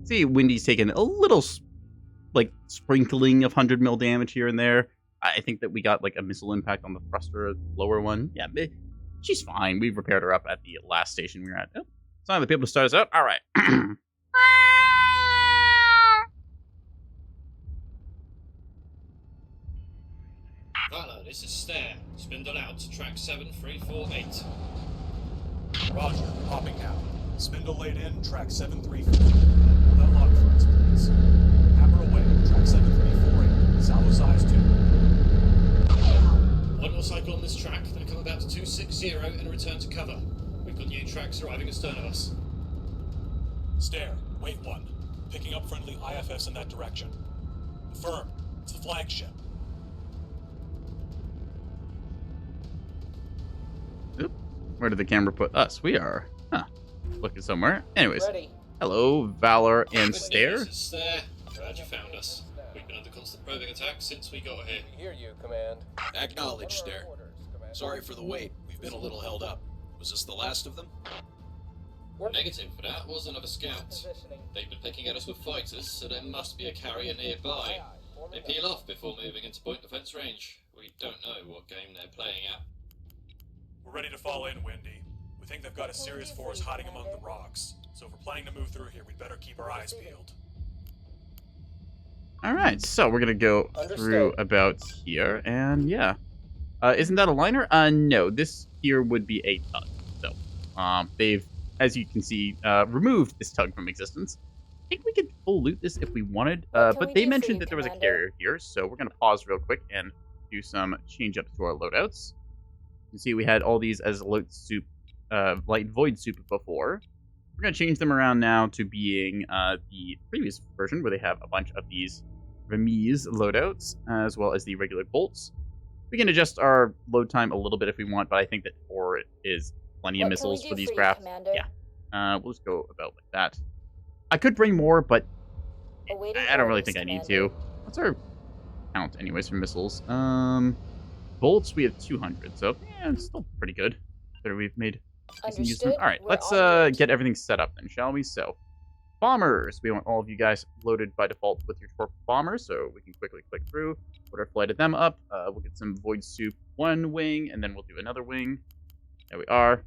See, Windy's taken a little, like, sprinkling of 100 mil damage here and there. I think that we got, like, a missile impact on the thruster, lower one. Yeah, she's fine. We repaired her up at the last station we were at. Oh, it's not the people to start us out. All right. Valor, this is Stair. Spindle out to track 7348. Roger, popping now. Spindle laid in, track 734. Hold that lock for us, please. Hammer away, track 7348. Salvo size 2. One more cycle on this track, then come about to 260 and return to cover. We've got new tracks arriving astern of us. Stair, wait 1. Picking up friendly IFS in that direction. Affirm, it's the flagship. Oop. Where did the camera put us? We are, looking somewhere. Anyways, hello, Valor and Stair. This is Stair. Glad you found us. We've been under constant probing attack since we got here. Hear you, Command. Acknowledged, Stair. Sorry for the wait. We've been a little held up. Was this the last of them? Negative for that. Was another scout. They've been picking at us with fighters, so there must be a carrier nearby. They peel off before moving into point defense range. We don't know what game they're playing at. We're ready to fall in, Windy. We think they've got a serious force hiding among the rocks. So if we're planning to move through here, we'd better keep our eyes peeled. All right, so we're gonna go through about here, and yeah, isn't that a liner? No, this here would be a tug. So, they've, as you can see, removed this tug from existence. I think we could full loot this if we wanted, but they mentioned that there was a carrier here, so we're gonna pause real quick and do some change ups to our loadouts. You can see we had all these as light soup, light void soup before. We're gonna change them around now to being the previous version, where they have a bunch of these remise loadouts, as well as the regular bolts. We can adjust our load time a little bit if we want, but I think that 4 is plenty of missiles for these crafts. Yeah, we'll just go about like that. I could bring more, but I don't really think I need to. What's our count, anyways, for missiles? Bolts, we have 200, so yeah, it's still pretty good. Better we've made decent use of them. All right, let's get everything set up then, shall we? So, bombers. We want all of you guys loaded by default with your torp bombers, so we can quickly click through, put our flight of them up. We'll get some void soup 1 wing, and then we'll do another wing. There we are.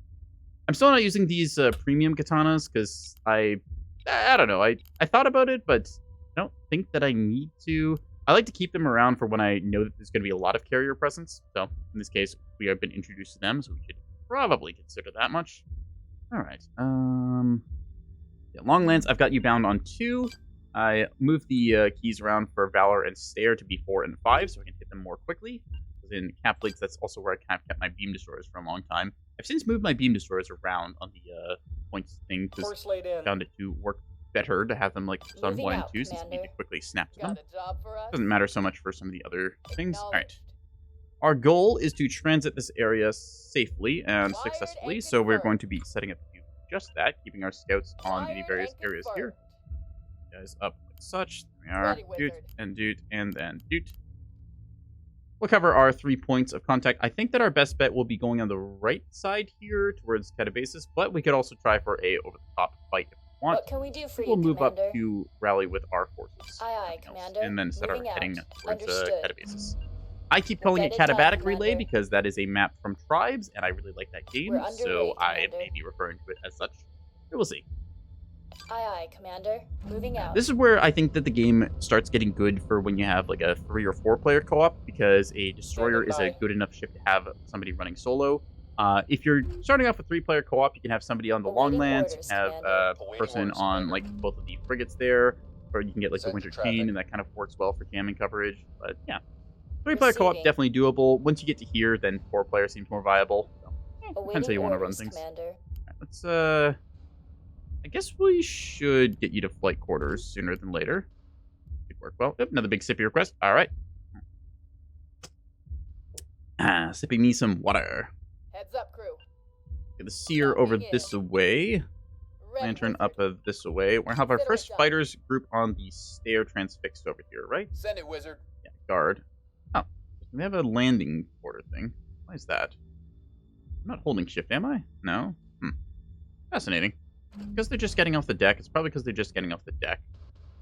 I'm still not using these premium katanas because I don't know. I thought about it, but I don't think that I need to. I like to keep them around for when I know that there's going to be a lot of carrier presence. So in this case, we have been introduced to them, so we should probably consider that much. All right. Yeah, Longlands, I've got you bound on 2. I moved the keys around for Valor and Stair to be 4 and 5, so I can hit them more quickly. In Cap Fleets, that's also where I kind of kept my beam destroyers for a long time. I've since moved my beam destroyers around on the points thing because I found it to work better to have them like on 1 and 2 since you need to quickly snap to them. Doesn't matter so much for some of the other things. All right. Our goal is to transit this area safely and successfully, so we're going to be setting up to do just that, keeping our scouts on the various areas here. Guys up like such. There we are. Doot and doot and then doot. We'll cover our 3 points of contact. I think that our best bet will be going on the right side here towards Catabasis, but we could also try for a over-the-top fight if we want. What can we do for you, we'll move Commander? up to rally with our forces. Aye, Commander. And then set our Moving heading out. towards Understood. Catabasis. I keep calling it Embedded Katabatic time, Relay Commander. because that is a map from Tribes, and I really like that game, We're underway, so I Commander. may be referring to it as such. But we'll see. Aye, Commander. Moving out. This is where I think that the game starts getting good for when you have like a 3 or 4 player co-op, because a destroyer is a good enough ship to have somebody running solo. If you're starting off with 3-player co-op, you can have somebody on the Awaiting Longlands, orders, have a person on like both of the frigates there, or you can get like the Winter Chain, and that kind of works well for jamming coverage. But yeah, 3-player co-op Receiving. definitely doable. Once you get to here, then 4-player seems more viable. So, depends how you want to run orders, things. Commander. Let's I guess we should get you to flight quarters sooner than later. Could work well. Yep, another big sippy request. All right. Sipping me some water. Heads up, crew. Get the seer over this way. Lantern up this way. We're gonna have our first fighters group on the stair transfixed over here, right? Send it, wizard. Yeah, guard. Oh, they have a landing quarter thing. Why is that? I'm not holding shift, am I? No. Fascinating. Because they're just getting off the deck. It's probably because they're just getting off the deck.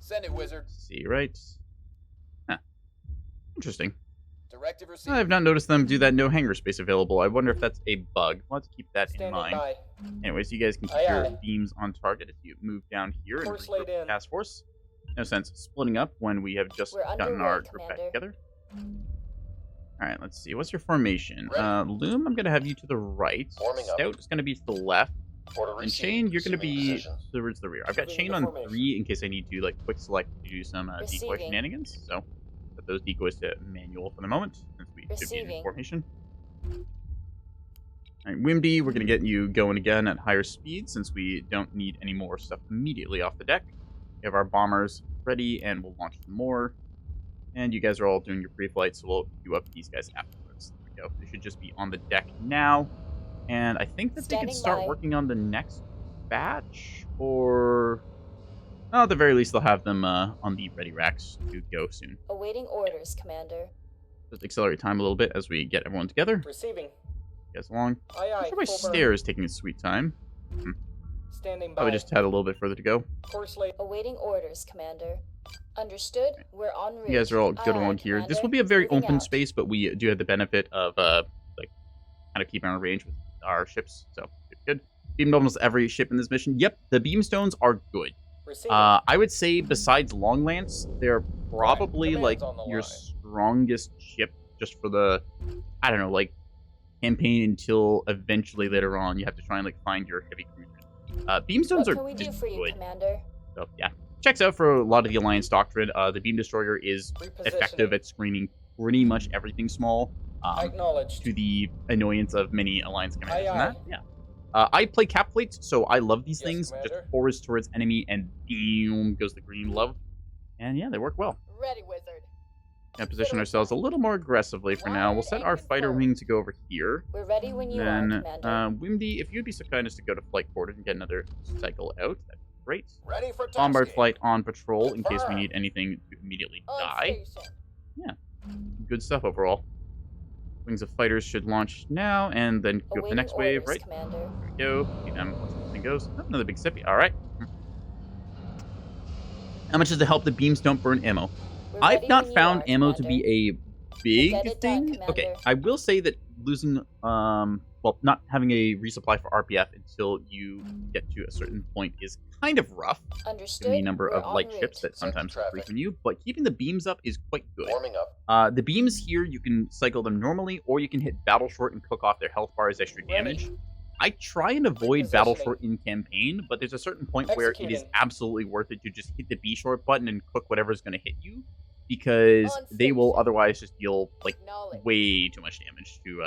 Send it, wizard. Let's see, right? Huh. Interesting. Directive received. I've not noticed them do that no hangar space available. I wonder if that's a bug. We'll have to keep that in Standing mind. by. Anyways, you guys can keep Aye, your aye. beams on target if you move down here and Course regroup laid the in. task force. No sense splitting up when we have just We're gotten underway, our group back Commander. together. Alright, let's see. What's your formation? Ready. Loom, I'm going to have you to the right. Warming up. Stout is going to be to the left. Order And received. Chain, you're going to Assuming be position. towards the rear. I've got Moving Chain into on formation. 3 in case I need to like quick select to do some decoy Receiving. shenanigans. So put those decoys to manual for the moment since we should be in Receiving. formation. Alright, Wimdy, we're going to get you going again at higher speed since we don't need any more stuff immediately off the deck. We have our bombers ready and we'll launch some more. And you guys are all doing your pre-flight, so we'll queue up these guys afterwards. There we go. They should just be on the deck now. And I think that they can Standing start by. working on the next batch, or... Oh, at the very least, they'll have them on the ready racks to go soon. Awaiting orders, Commander. Just accelerate time a little bit as we get everyone together. Receiving. Guys along. Aye, aye. Sure, my Full burn. stair is taking a sweet time. Standing by. Probably just had a little bit further to go. Course laid. Awaiting orders, Commander. Understood. We're en route. You guys are all good Aye, along aye, here. This Commander. will be a very Moving open out. space, but we do have the benefit of like kind of keeping our range with our ships. So good. Beamed almost every ship in this mission. Yep, the beamstones are good. Receiving. I would say besides Longlance, they're probably Command's like on the your line. strongest ship just for the, I don't know, like campaign until eventually later on you have to try and like find your heavy cruisers. Beamstones What are can we do just for you, good. Commander? So yeah, checks out for a lot of the Alliance doctrine. The beam destroyer is effective Repositioning. at screening pretty much everything small. Acknowledged. To the annoyance of many Alliance commanders. Aye, And aye. that, yeah. I play cap plates, so I love these Yes, things. Commander. Just forwards towards enemy, and boom goes the green love. And yeah, they work well. Ready, wizard. Gonna position ourselves a little more aggressively for now. We'll set our fighter wing to go over here. We're ready when you Then, are, Commander. Wimdy, if you'd be so kind as to go to flight quarters and get another cycle out, that'd be great. Ready for tasking. Bombard flight on patrol in case we Confirm. need anything to immediately On die. station. Good stuff overall. Wings of fighters should launch now, and then go for the Awaiting next wave, orders, right? Commander. There we go. See them once this thing goes. Oh, another big sippy. All right. How much does it help the beams don't burn ammo? We're I've ready not when you found are, ammo to Commander. be a big Get it done, thing. Okay, Commander. I will say that losing, well, not having a resupply for RPF until you get to a certain point is kind of rough, Understood. given the number We're of en light route. ships that sometimes traffic. frequent you. But keeping the beams up is quite good. Warming up. The beams here, you can cycle them normally, or you can hit battle short and cook off their health bar as extra damage. I try and avoid battle short in campaign, but there's a certain point where it is Executing. absolutely worth it to just hit the B short button and cook whatever's going to hit you, because On they will station. otherwise just deal like Acknowledged. way too much damage to.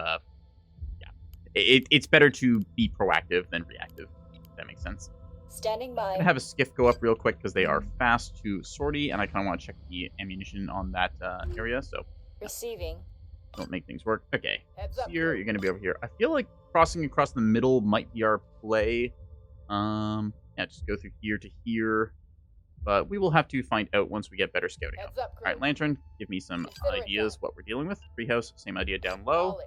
Yeah, it's better to be proactive than reactive. If that makes sense. Standing I'm by. gonna have a skiff go up real quick because they are fast to sortie, and I kind of want to check the ammunition on that area, so Receiving. don't make things work. Okay. Heads up. Here, you're gonna be over here. I feel like crossing across the middle might be our play. Yeah, just go through here to here. But we will have to find out once we get better scouting up. Heads up, crew. Alright, Lantern, give me some Consider it ideas done. what we're dealing with. Treehouse, same idea down low.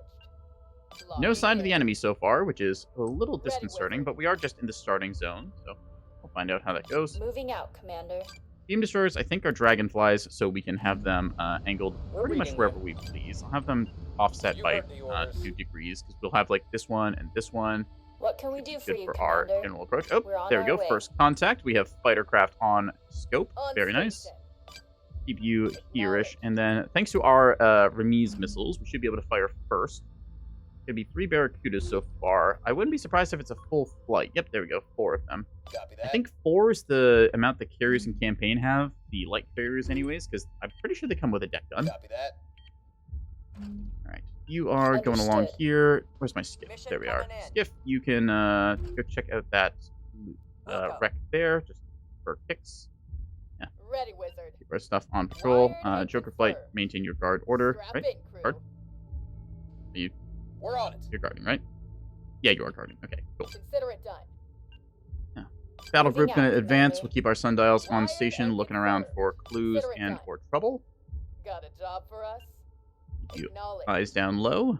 Acknowledged. No sign of the Logging in. enemy so far, which is a little Ready, disconcerting, wizard. but we are just in the starting zone, so we'll find out how that goes. Moving out, Commander. Beam destroyers, I think, are dragonflies, so we can have them angled We're pretty much reading wherever them. we please. I'll have them offset You by heard the orders. 2 degrees, because we'll have like this one and this one. What can we do for Good you, for our Commander? general approach. Oh, We're on there we our go. way. First contact. We have fighter craft on scope. On Very nice. station. Keep you here-ish. And then, thanks to our Remise missiles, we should be able to fire first. Gonna be 3 Barracudas so far. I wouldn't be surprised if it's a full flight. Yep, there we go. 4 of them. Copy that. I think 4 is the amount the carriers in campaign have. The light carriers, anyways, because I'm pretty sure they come with a deck gun. Copy that. Alright. You are going along Understood. here. Where's my skiff? Mission There we are. coming in. Skiff, you can go check out that Welcome. wreck there, just for kicks. Ready, wizard. Keep our stuff on patrol. Wired and Joker flight, confirmed. maintain your guard order. Strap Right? in, crew. Guard. We're on it. You're guarding, right? Yeah, you are guarding. Okay, cool. Consider it done. Battle Moving group gonna out, advance. Commander. We'll keep our sundials on Wired station, and looking around confirmed. for clues Consider it and done. or trouble. Got a job for us? Keep you Acknowledged. eyes down low.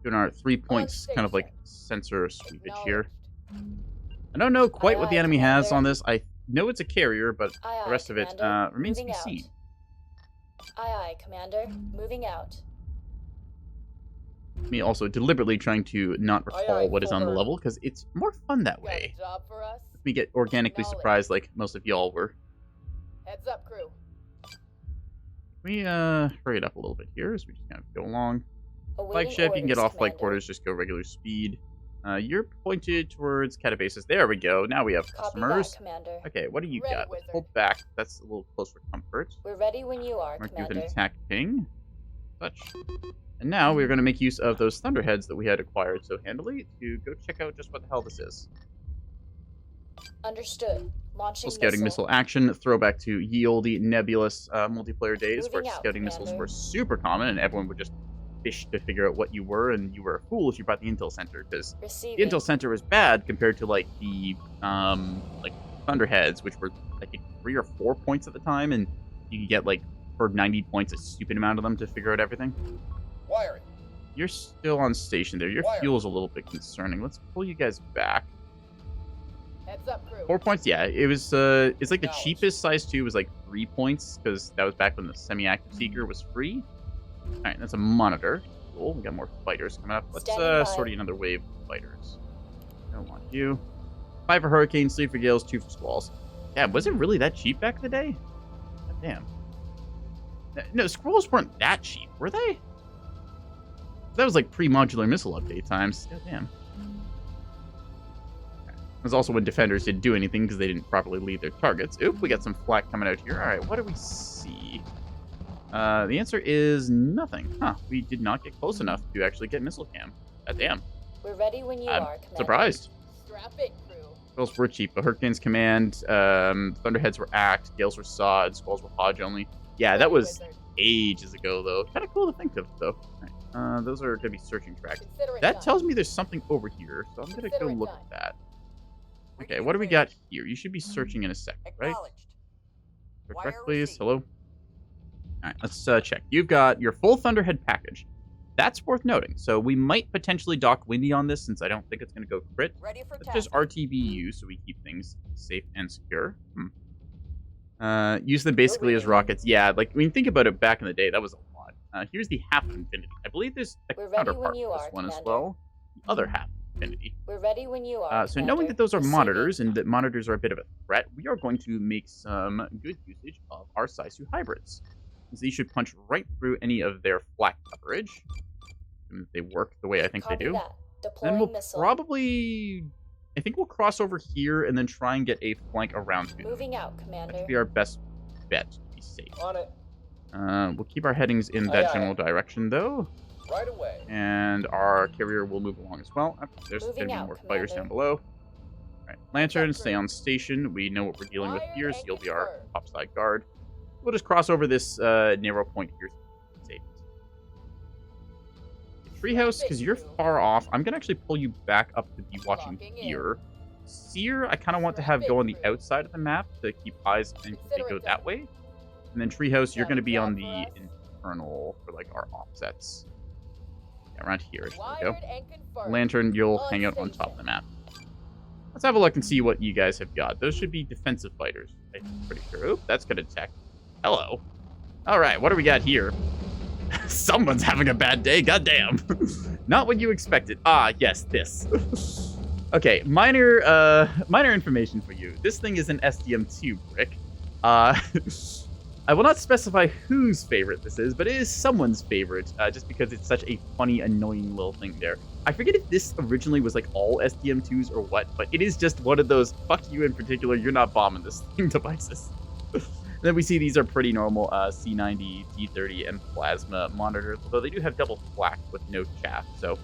Doing our 3 points, kind of like station. sensor sweepage here. Acknowledged. I don't know quite Aye, what the aye, enemy has Commander. on this. I know it's a carrier, but Aye, the aye, rest of it Commander. remains to be Moving out. seen. Aye, aye, Commander. Moving out. Me also deliberately trying to not Aye, recall aye, what is on the forward. level, because it's more fun that Got a way. job for us? We get organically Acknowledged. surprised like most of y'all were. Heads up, crew. We hurry it up a little bit here as we just kind of go along. Awaiting Flagship, you can get orders, off flight Commander. quarters, just go regular speed. You're pointed towards catabases. There we go. Now we have Copy customers. that, Commander. Okay, what do you Ready, got? Let's wizard. hold back. That's a little close for comfort. We're ready when you are, Mark you with an Commander. attack ping. Such. And now we're going to make use of those thunderheads that we had acquired so handily to go check out just what the hell this is. Understood. Launching Scouting missile action, throwback to ye olde nebulous multiplayer days where Moving out, scouting missiles Commander. were super common and everyone would just fish to figure out what you were, and you were a fool if you brought the intel center, because the Receiving. intel center was bad compared to like the thunderheads, which were I think 3 or 4 points at the time, and you could get like for 90 points a stupid amount of them to figure out everything. Wiring. You're still on station there. Your Wire. fuel's a little bit concerning. Let's pull you guys back. Heads up, crew. 4 points, yeah. It was it's like the Acknowledged. cheapest size 2 was like 3 points, because that was back when the semi-active seeker was free. Alright, that's a monitor. Cool, we got more fighters coming up. Let's Standing by. sort another wave of fighters. Don't want you. 5 for hurricanes, 3 for gales, 2 for squalls. Yeah, was it really that cheap back in the day? God damn. No, squalls weren't that cheap, were they? That was like pre-modular missile update times. God damn. It was also when defenders didn't do anything because they didn't properly lead their targets. Oop, we got some flak coming out here. Alright, what do we see? The answer is nothing. Huh, we did not get close enough to actually get missile cam. God damn. We're ready when you I'm are, Commander. surprised. Strap in, crew. Squalls were cheap. The Hurricanes command, Thunderheads were act, Gales were sod, Squalls were hodge only. Yeah, that Ready, was wizard. ages ago, though. Kind of cool to think of, though. Alright, those are going to be searching tracks. Consider it That done. tells me there's something over here, so I'm going to Consider go it look done. at that. We Okay, can what do we agree. got here? You should be searching in a second, right? Acknowledged. Search Wire rec, please. received. Hello? Alright, let's check. You've got your full Thunderhead package. That's worth noting. So we might potentially dock Windy on this, since I don't think it's going to go crit. Ready for Let's just tasking. RTBU so we keep things safe and secure. Use them basically as rockets. Yeah, like, I mean, think about it back in the day. That was a lot. Here's the half of Infinity. I believe there's a We're ready counterpart when you to this are, one as Commander. well. The other half of Infinity. We're ready when you are, So knowing Commander. that those are Receiving. monitors and that monitors are a bit of a threat, we are going to make some good usage of our size 2 hybrids. Since these should punch right through any of their flak coverage. And they work the way I think Copy they do. that. Then Deploying we'll missile. probably... I think we'll cross over here and then try and get a flank around to them. Moving out, That Commander. should be our best bet to be safe. On it. We'll keep our headings in Aye, that aye. general direction, though. Right away. And our carrier will move along as well. There's going to Moving be out, more fighters Commander. down below. Alright, Lantern, That's stay great. on station. We know what we're dealing with Wired here, so and you'll be our confirmed. topside guard. We'll just cross over this narrow point here. Safe. Treehouse, because you're far off, I'm going to actually pull you back up to be watching Locking in. here. Seer, I kind of want to have go on the outside of the map to keep eyes and they go that way. And then Treehouse, you're going to be on the internal for like our offsets. Yeah, around here. There we go. Wired and confirmed. Lantern, you'll On hang out on top station. of the map. Let's have a look and see what you guys have got. Those should be defensive fighters. I'm pretty sure. Oop, that's good attack. Hello. All right, what do we got here? Someone's having a bad day. Goddamn. Not what you expected. Ah, yes, this. Okay, minor information for you. This thing is an SDM2 brick. I will not specify whose favorite this is, but it is someone's favorite, just because it's such a funny, annoying little thing there. I forget if this originally was like all SDM2s or what, but it is just one of those, fuck you in particular, you're not bombing this thing devices. Then we see these are pretty normal C90, T30, and plasma monitors, although they do have double flak with no chaff, so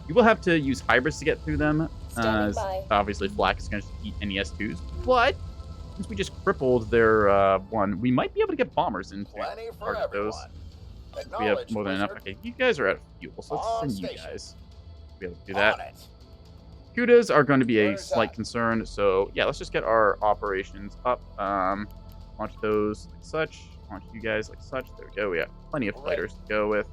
you will have to use hybrids to get through them. Standing by. Obviously, flak is going to eat NES2s, but since we just crippled their one, we might be able to get bombers into Plenty for part of those. everyone. We have Acknowledged, more than enough. wizard. Okay, you guys are out of fuel, so On let's send you station. guys to be able to do On that. it. Kudas are going to be a Where's slight that? concern, so yeah, let's just get our operations up. Launch those like such. Launch you guys like such. There we go. We have plenty of Right. fighters to go with.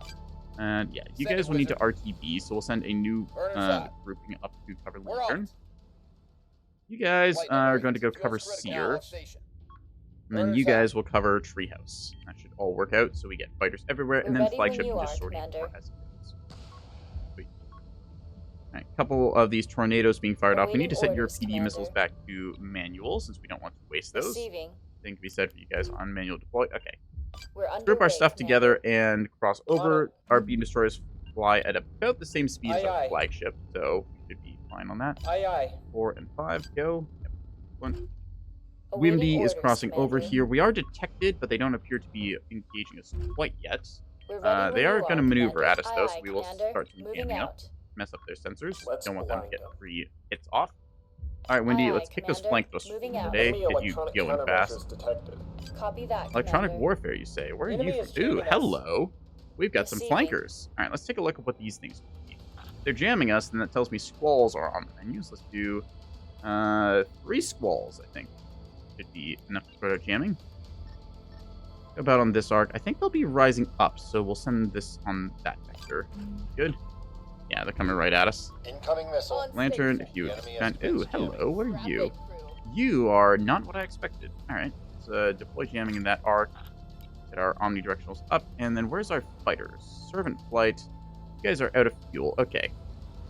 And yeah, you Send guys it, will need to wizard. RTB, so we'll send a new Burn inside. grouping up to cover We're Lantern. out. You guys are going to go cover Seer, and then you guys will cover Treehouse. That should all work out, so we get fighters everywhere, and We're then ready when flagship you can just are, sort Commander. it as it goes. Sweet. Alright, a couple of these tornadoes being fired off. We need to set your Awaiting PD orders, missiles Commander. back to manual, since we don't want to waste those. Receiving. Thing can be said for you guys on manual deploy. Okay. We're underway, Group our stuff Commander. together and cross over. Our beam destroyers fly at about the same speed as Aye, our aye. flagship, so we should be fine on that. Aye, aye. 4 and 5, go. Yep. 1. Awaiting Wimby is orders, crossing over Commander. here. We are detected, but they don't appear to be engaging us quite yet. We're ready They when are you going to maneuver Commander. at us, though, so Aye, we will Commander. start some Moving jamming up. out. Mess up their sensors. Let's Don't want them to blind get them. 3 hits off. Alright, Wendy, Aye, let's kick those Commander. flank thrusts Moving out. today. Enemy Get you electronic going fast. countermeasures detected. Copy that, Electronic Commander. warfare, you say? Where are Enemy you is from? Ooh, jamming us. hello. We've got some Receiving. flankers. Alright, let's take a look at what these things can be. If they're jamming us, then that tells me squalls are on the menus. Let's do 3 squalls, I think. Should be enough to start out jamming. How about on this arc? I think they'll be rising up, so we'll send this on that vector. Good. Yeah, they're coming right at us. Incoming missile. On Lantern, station. if you The enemy has expand. been Ooh, hello. What are Rapid you? crew. You are not what I expected. Alright, let's deploy jamming in that arc. Get our omnidirectionals up. And then where's our fighters? Servant flight. You guys are out of fuel. Okay.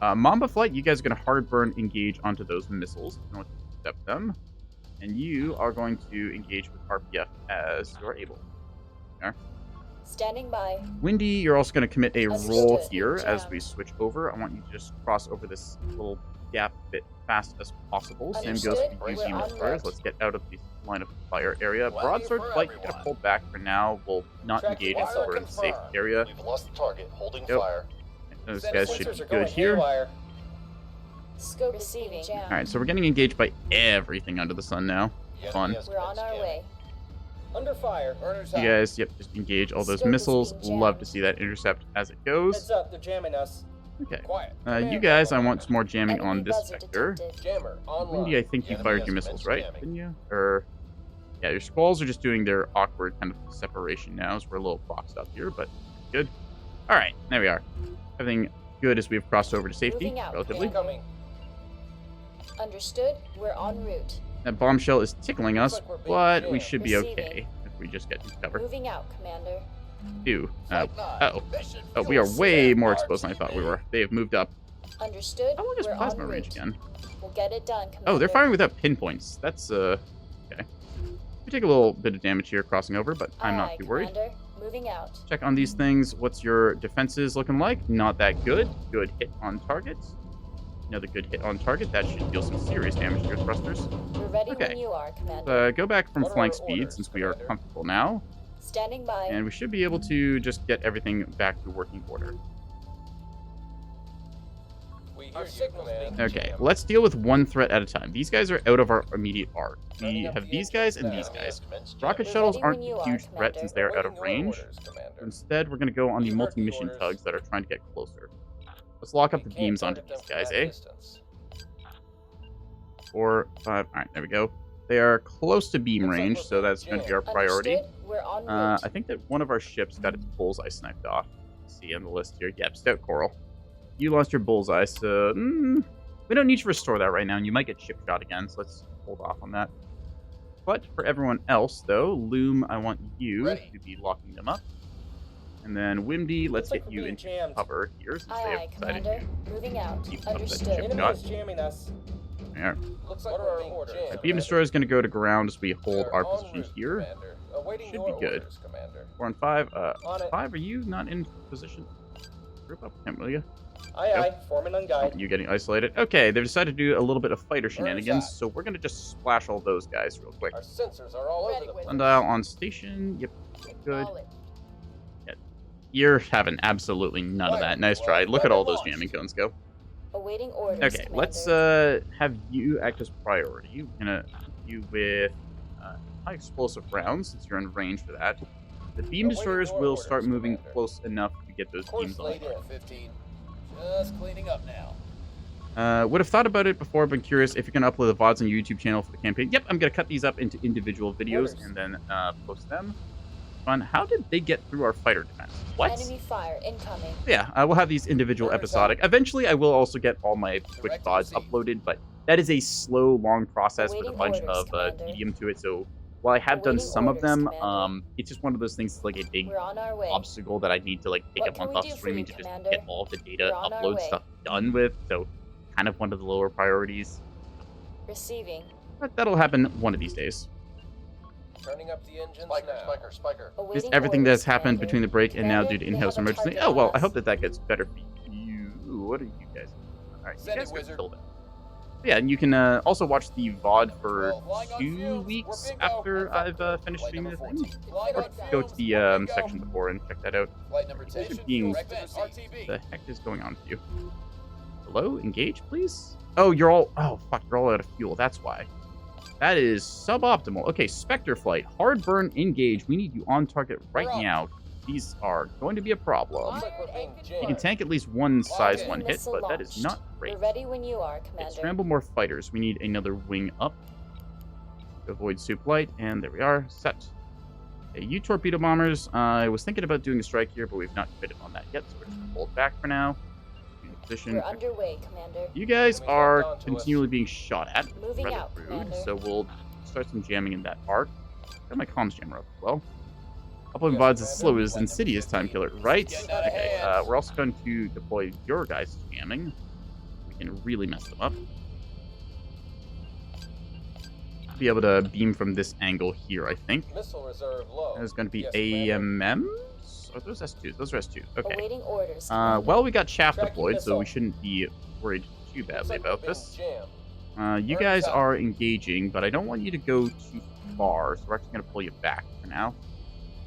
Mamba flight, you guys are going to hard burn engage onto those missiles. You want to accept them. And you are going to engage with RPF as you are able. There. Standing by. Windy, you're also going to commit a roll Understood. here as Jam. we switch over. I want you to just cross over this little gap a bit fast as possible. Same goes Understood. for you, We're beam en destroyers. route. Let's get out of the line of fire area. Well, Broadsword for flight, you're going to everyone. pull back for now. We'll not Track engage fire until we're in a safe confirmed. area. We've lost the target. Holding Yep. fire. Those Set guys sensors should are be going good here. haywire. Scope receiving. Jam. Alright, so we're getting engaged by everything under the sun now. The Fun. enemy has We're been on our scanning. way. Under fire. Burners You guys, yep, just engage all those Scope is missiles. being Love to jammed. see that intercept as it Heads goes. up, they're jamming us. Okay. Quiet. You guys, I want some more jamming Enemy on this buzzer vector. detected. Jammer online. Windy, I think The you enemy fired has your missiles, right? commenced Didn't you? Or yeah, your squalls are just doing their awkward kind of separation now, as we're a little boxed up here, but good. All right, there we are. Everything good as we've crossed over to safety, Moving out, relatively. Incoming. Understood. We're en route. That bombshell is tickling us, Looks like we're being but we jammed. should be Receiving. okay if we just get to cover. Moving out, Commander. Ew. Flight 9. Uh-oh. Mission Oh, we are fuel way set. more exposed than I thought we RTB. were. They have moved up. Understood. How long is We're plasma en range route. again? We'll get it done, Commander. Oh, they're firing without pinpoints. That's, okay. We take a little bit of damage here crossing over, but I'm not Aye, too worried. Commander. Moving out. Check on these things. What's your defenses looking like? Not that good. Good hit on target. Another good hit on target. That should deal some serious damage to your thrusters. We're ready Okay. when you are, Commander. Go back from What are flank our speed orders, since we are Commander? comfortable now. Standing by. And we should be able to just get everything back to working order. We hear you, Commander. Okay, let's deal with one threat at a time. These guys are out of our immediate arc. We Turning up have the these guys and engine these The enemy has guys. commenced Rocket We're shuttles ready aren't when you a are, huge threat Commander. since they're out of Awaiting your range. orders, Commander. Instead, we're going to go on the You heard the multi-mission orders. tugs that are trying to get closer. Let's lock up We the can't beams onto target them these from guys, that eh? distance. 4, 5. All right, there we go. They are close to beam Looks like range, we're so being that's going to be our priority. Understood. We're en route. I think that one of our ships got its bullseye sniped off. Let's see on the list here. Yep, Stout Coral. You lost your bullseye, so we don't need to restore that right now, and you might get ship shot again, so let's hold off on that. But for everyone else, though, Loom, I want you Ready. to be locking them up. And then Wimby, let's Looks like get we're you being into jammed. cover here, since they Aye, have aye, decided Commander. to Moving out. keep up that Understood. ship Enemy shot. is jamming us. There. Looks like What are we're our being orders, jammed. The beam destroyer is going to go to ground as we hold We're our en position route, here. Commander. Awaiting Should your be good. orders, Commander. 4 and 5. On it. 5, are you not in position? Group up, Kent, will you? Aye, aye. Forming on guide. You getting isolated? Okay, they've decided to do a little bit of fighter Where's shenanigans, that? so we're going to just splash all those guys real quick. Our sensors are all over Ready the with place. Sundial on station. Yep, good. Acknowledge. You're having absolutely none of that. Nice try. Look at all those jamming cones go. Awaiting orders, Okay, Commander. let's have you act as priority. We're gonna hit you with high explosive rounds since you're in range for that. The beam Awaiting destroyers your will orders, start moving Commander. close enough to get those Course beams on. laid in. 15. Just cleaning up now. Would have thought about it before, but curious if you're going to upload the VODs on your YouTube channel for the campaign. Yep, I'm going to cut these up into individual videos Orders. and then post them. fun. How did they get through our fighter defense? What? Enemy fire incoming. Yeah, we'll have these individual episodic. Eventually, I will also get all my Twitch VODs uploaded, but that is a slow, long process with a bunch Awaiting orders, of Commander. tedium to it. So while I have done Awaiting some of orders, them, Commander. it's just one of those things, like a big We're on our way. obstacle that I need to like take What a can month we off do for streaming you, to just Commander? get all of the data We're on our upload way. stuff done with. So kind of one of the lower priorities. Receiving. But that'll happen one of these days. Turning up the engines Spiker. Just Awaiting everything orders, that's happened Commander. between the break and now Commander, due to they in-house have a emergency. target Oh, well, on I hope us. that that gets better for you. What are you guys doing? All right, you Send it, guys go wizard. kill them. Yeah, and you can also watch the VOD for Flying on 2 fumes. weeks We're bingo. after I've finished Flight streaming number the thing. 14. Flying Or on go fumes. to the We're bingo. section before and check that out. Flight number You guys 10. are being... Direct What RTB. the heck is going on with you? Hello? Engage, please? Oh, you're all... Oh, fuck, you're all out of fuel. That's why. That is suboptimal. Okay, Spectre Flight. Hard burn, engage. We need you on target right We're up. now. These are going to be a problem. Looks like we're being You jammed. can tank at least one size in. 1 hit, Missile but that is launched. not great. We're ready when you are, Okay, Commander. scramble more fighters. We need another wing up to avoid soup light, and there we are. Set. Okay, you torpedo bombers. I was thinking about doing a strike here, but we've not committed on that yet, so we're just gonna hold back for now. In position. We're underway, Commander. You guys Enemy are dropped onto us. continually being shot at. Moving Rather out, rude, Commander. so we'll start some jamming in that arc. Got my comms jammer up as well. Uploading Yes, VODs is Commander. slow as Flight Insidious number time killer, 15. right? Getting out of Okay, hand. we're also going to deploy your guys' jamming. We can really mess them up. Be able to beam from this angle here, I think. Missile reserve low. There's going to be Yes, Commander. AMMs? Or those S2s? Those are S2s. Okay. Awaiting orders, Commander. Well, we got chaff Tracking deployed, so we missile. shouldn't be worried too Looks badly like we're about being this. jammed. You Bird guys south. are engaging, but I don't want you to go too far, so we're actually going to pull you back for now.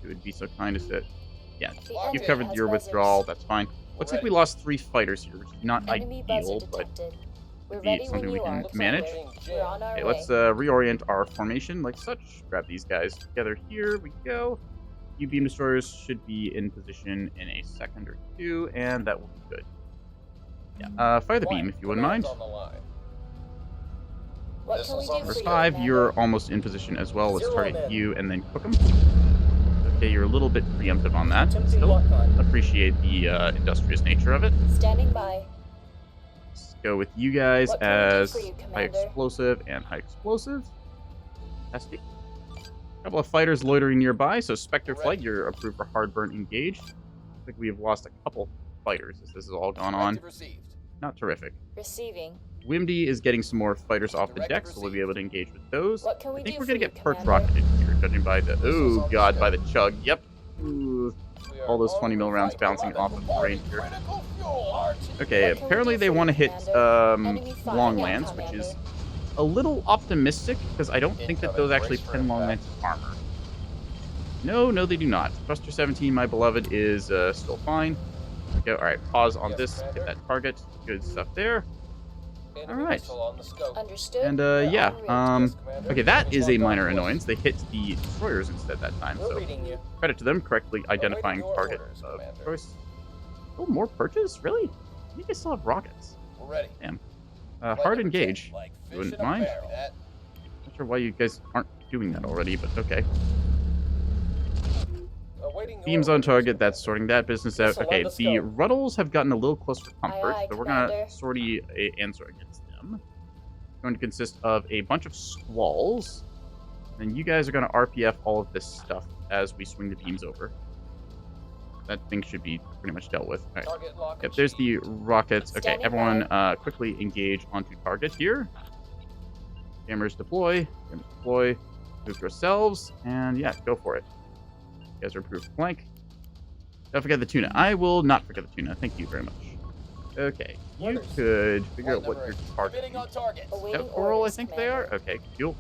It would be so kind as to... Yeah, The you enemy covered has your buzzers. withdrawal, that's fine. Looks like we lost 3 fighters here, which is not Enemy buzzer ideal, but detected. We're be ready something when we you can are, Looks manage. like we're being We're on jammed. our okay, way. let's reorient our formation like such. Grab these guys together. Here we go. You beam destroyers should be in position in a second or two, and that will be good. Yeah, fire the beam if you wouldn't mind. Command's on the line. What can we Missiles do on for Number you, 5, Commander? you're almost in position as well. Let's Zero target men. you and then cook them. Okay, you're a little bit preemptive on that. Attempting Still lock on. appreciate the industrious nature of it. Standing by. Let's go with you guys What can we do as for you, high Commander? explosive and high explosive. Fantastic. A couple of fighters loitering nearby, so Spectre Ready. Flight, you're approved for hard burn engage. I think we have lost a couple fighters as this has all gone on. Directive received. Not terrific. Receiving. Wimdy is getting some more fighters off the Directive deck, so we'll be able to engage with those. What can we I think do we're for gonna you, get perk Commander? rocketed here, judging by the Missiles oh on god, the by the chug. Yep. Ooh. We are All those on 20 mil the rounds fight. bouncing off of the range here. Critical fuel, RT. Okay, What can we apparently do they for want to you, hit Commander? Enemy fire long now, lands, which Commander. is a little optimistic because I don't think that Incoming. those actually Brace for 10 long impact. lands of armor. No, they do not. Thruster 17, my beloved, is still fine. There we go. All right, pause on Yes, this. Commander. Hit that target. Good stuff there. Enemy Alright. missile on the scope. Understood. And We're yeah, en route. Yes, Commander. okay, that Enemy's is a locked minor onto us. annoyance. They hit the destroyers instead that time, We're so reading you. credit to them correctly identifying your target orders, of Commander. choice. Oh, more purchase? Really? I think I still have rockets. We're ready. Hard Flight number 10, engage. Like fish Wouldn't in a mind. barrel. That. Not sure why you guys aren't doing that already, but okay. Awaiting your Beams on orders, target, that's Commander. sorting that business out. Missile on Okay, the the scope. Ruddles have gotten a little close for comfort, aye, so we're gonna Commander. sortie a answer against them. It's going to consist of a bunch of squalls, and you guys are gonna RPF all of this stuff as we swing the beams over. That thing should be pretty much dealt with. All right. Target lock Yep, there's the achieved. rockets. Okay, Standing everyone quickly engage onto target here. Jammers deploy. Jammers deploy. Move yourselves. And yeah, go for it. You guys are approved flank. Don't forget the tuna. I will not forget the tuna. Thank you very much. Okay, you Orders. could figure out Flight what you're number targeting. Committing on target. Awaiting Scout coral, I orders, think they are? Commander. Okay, cool.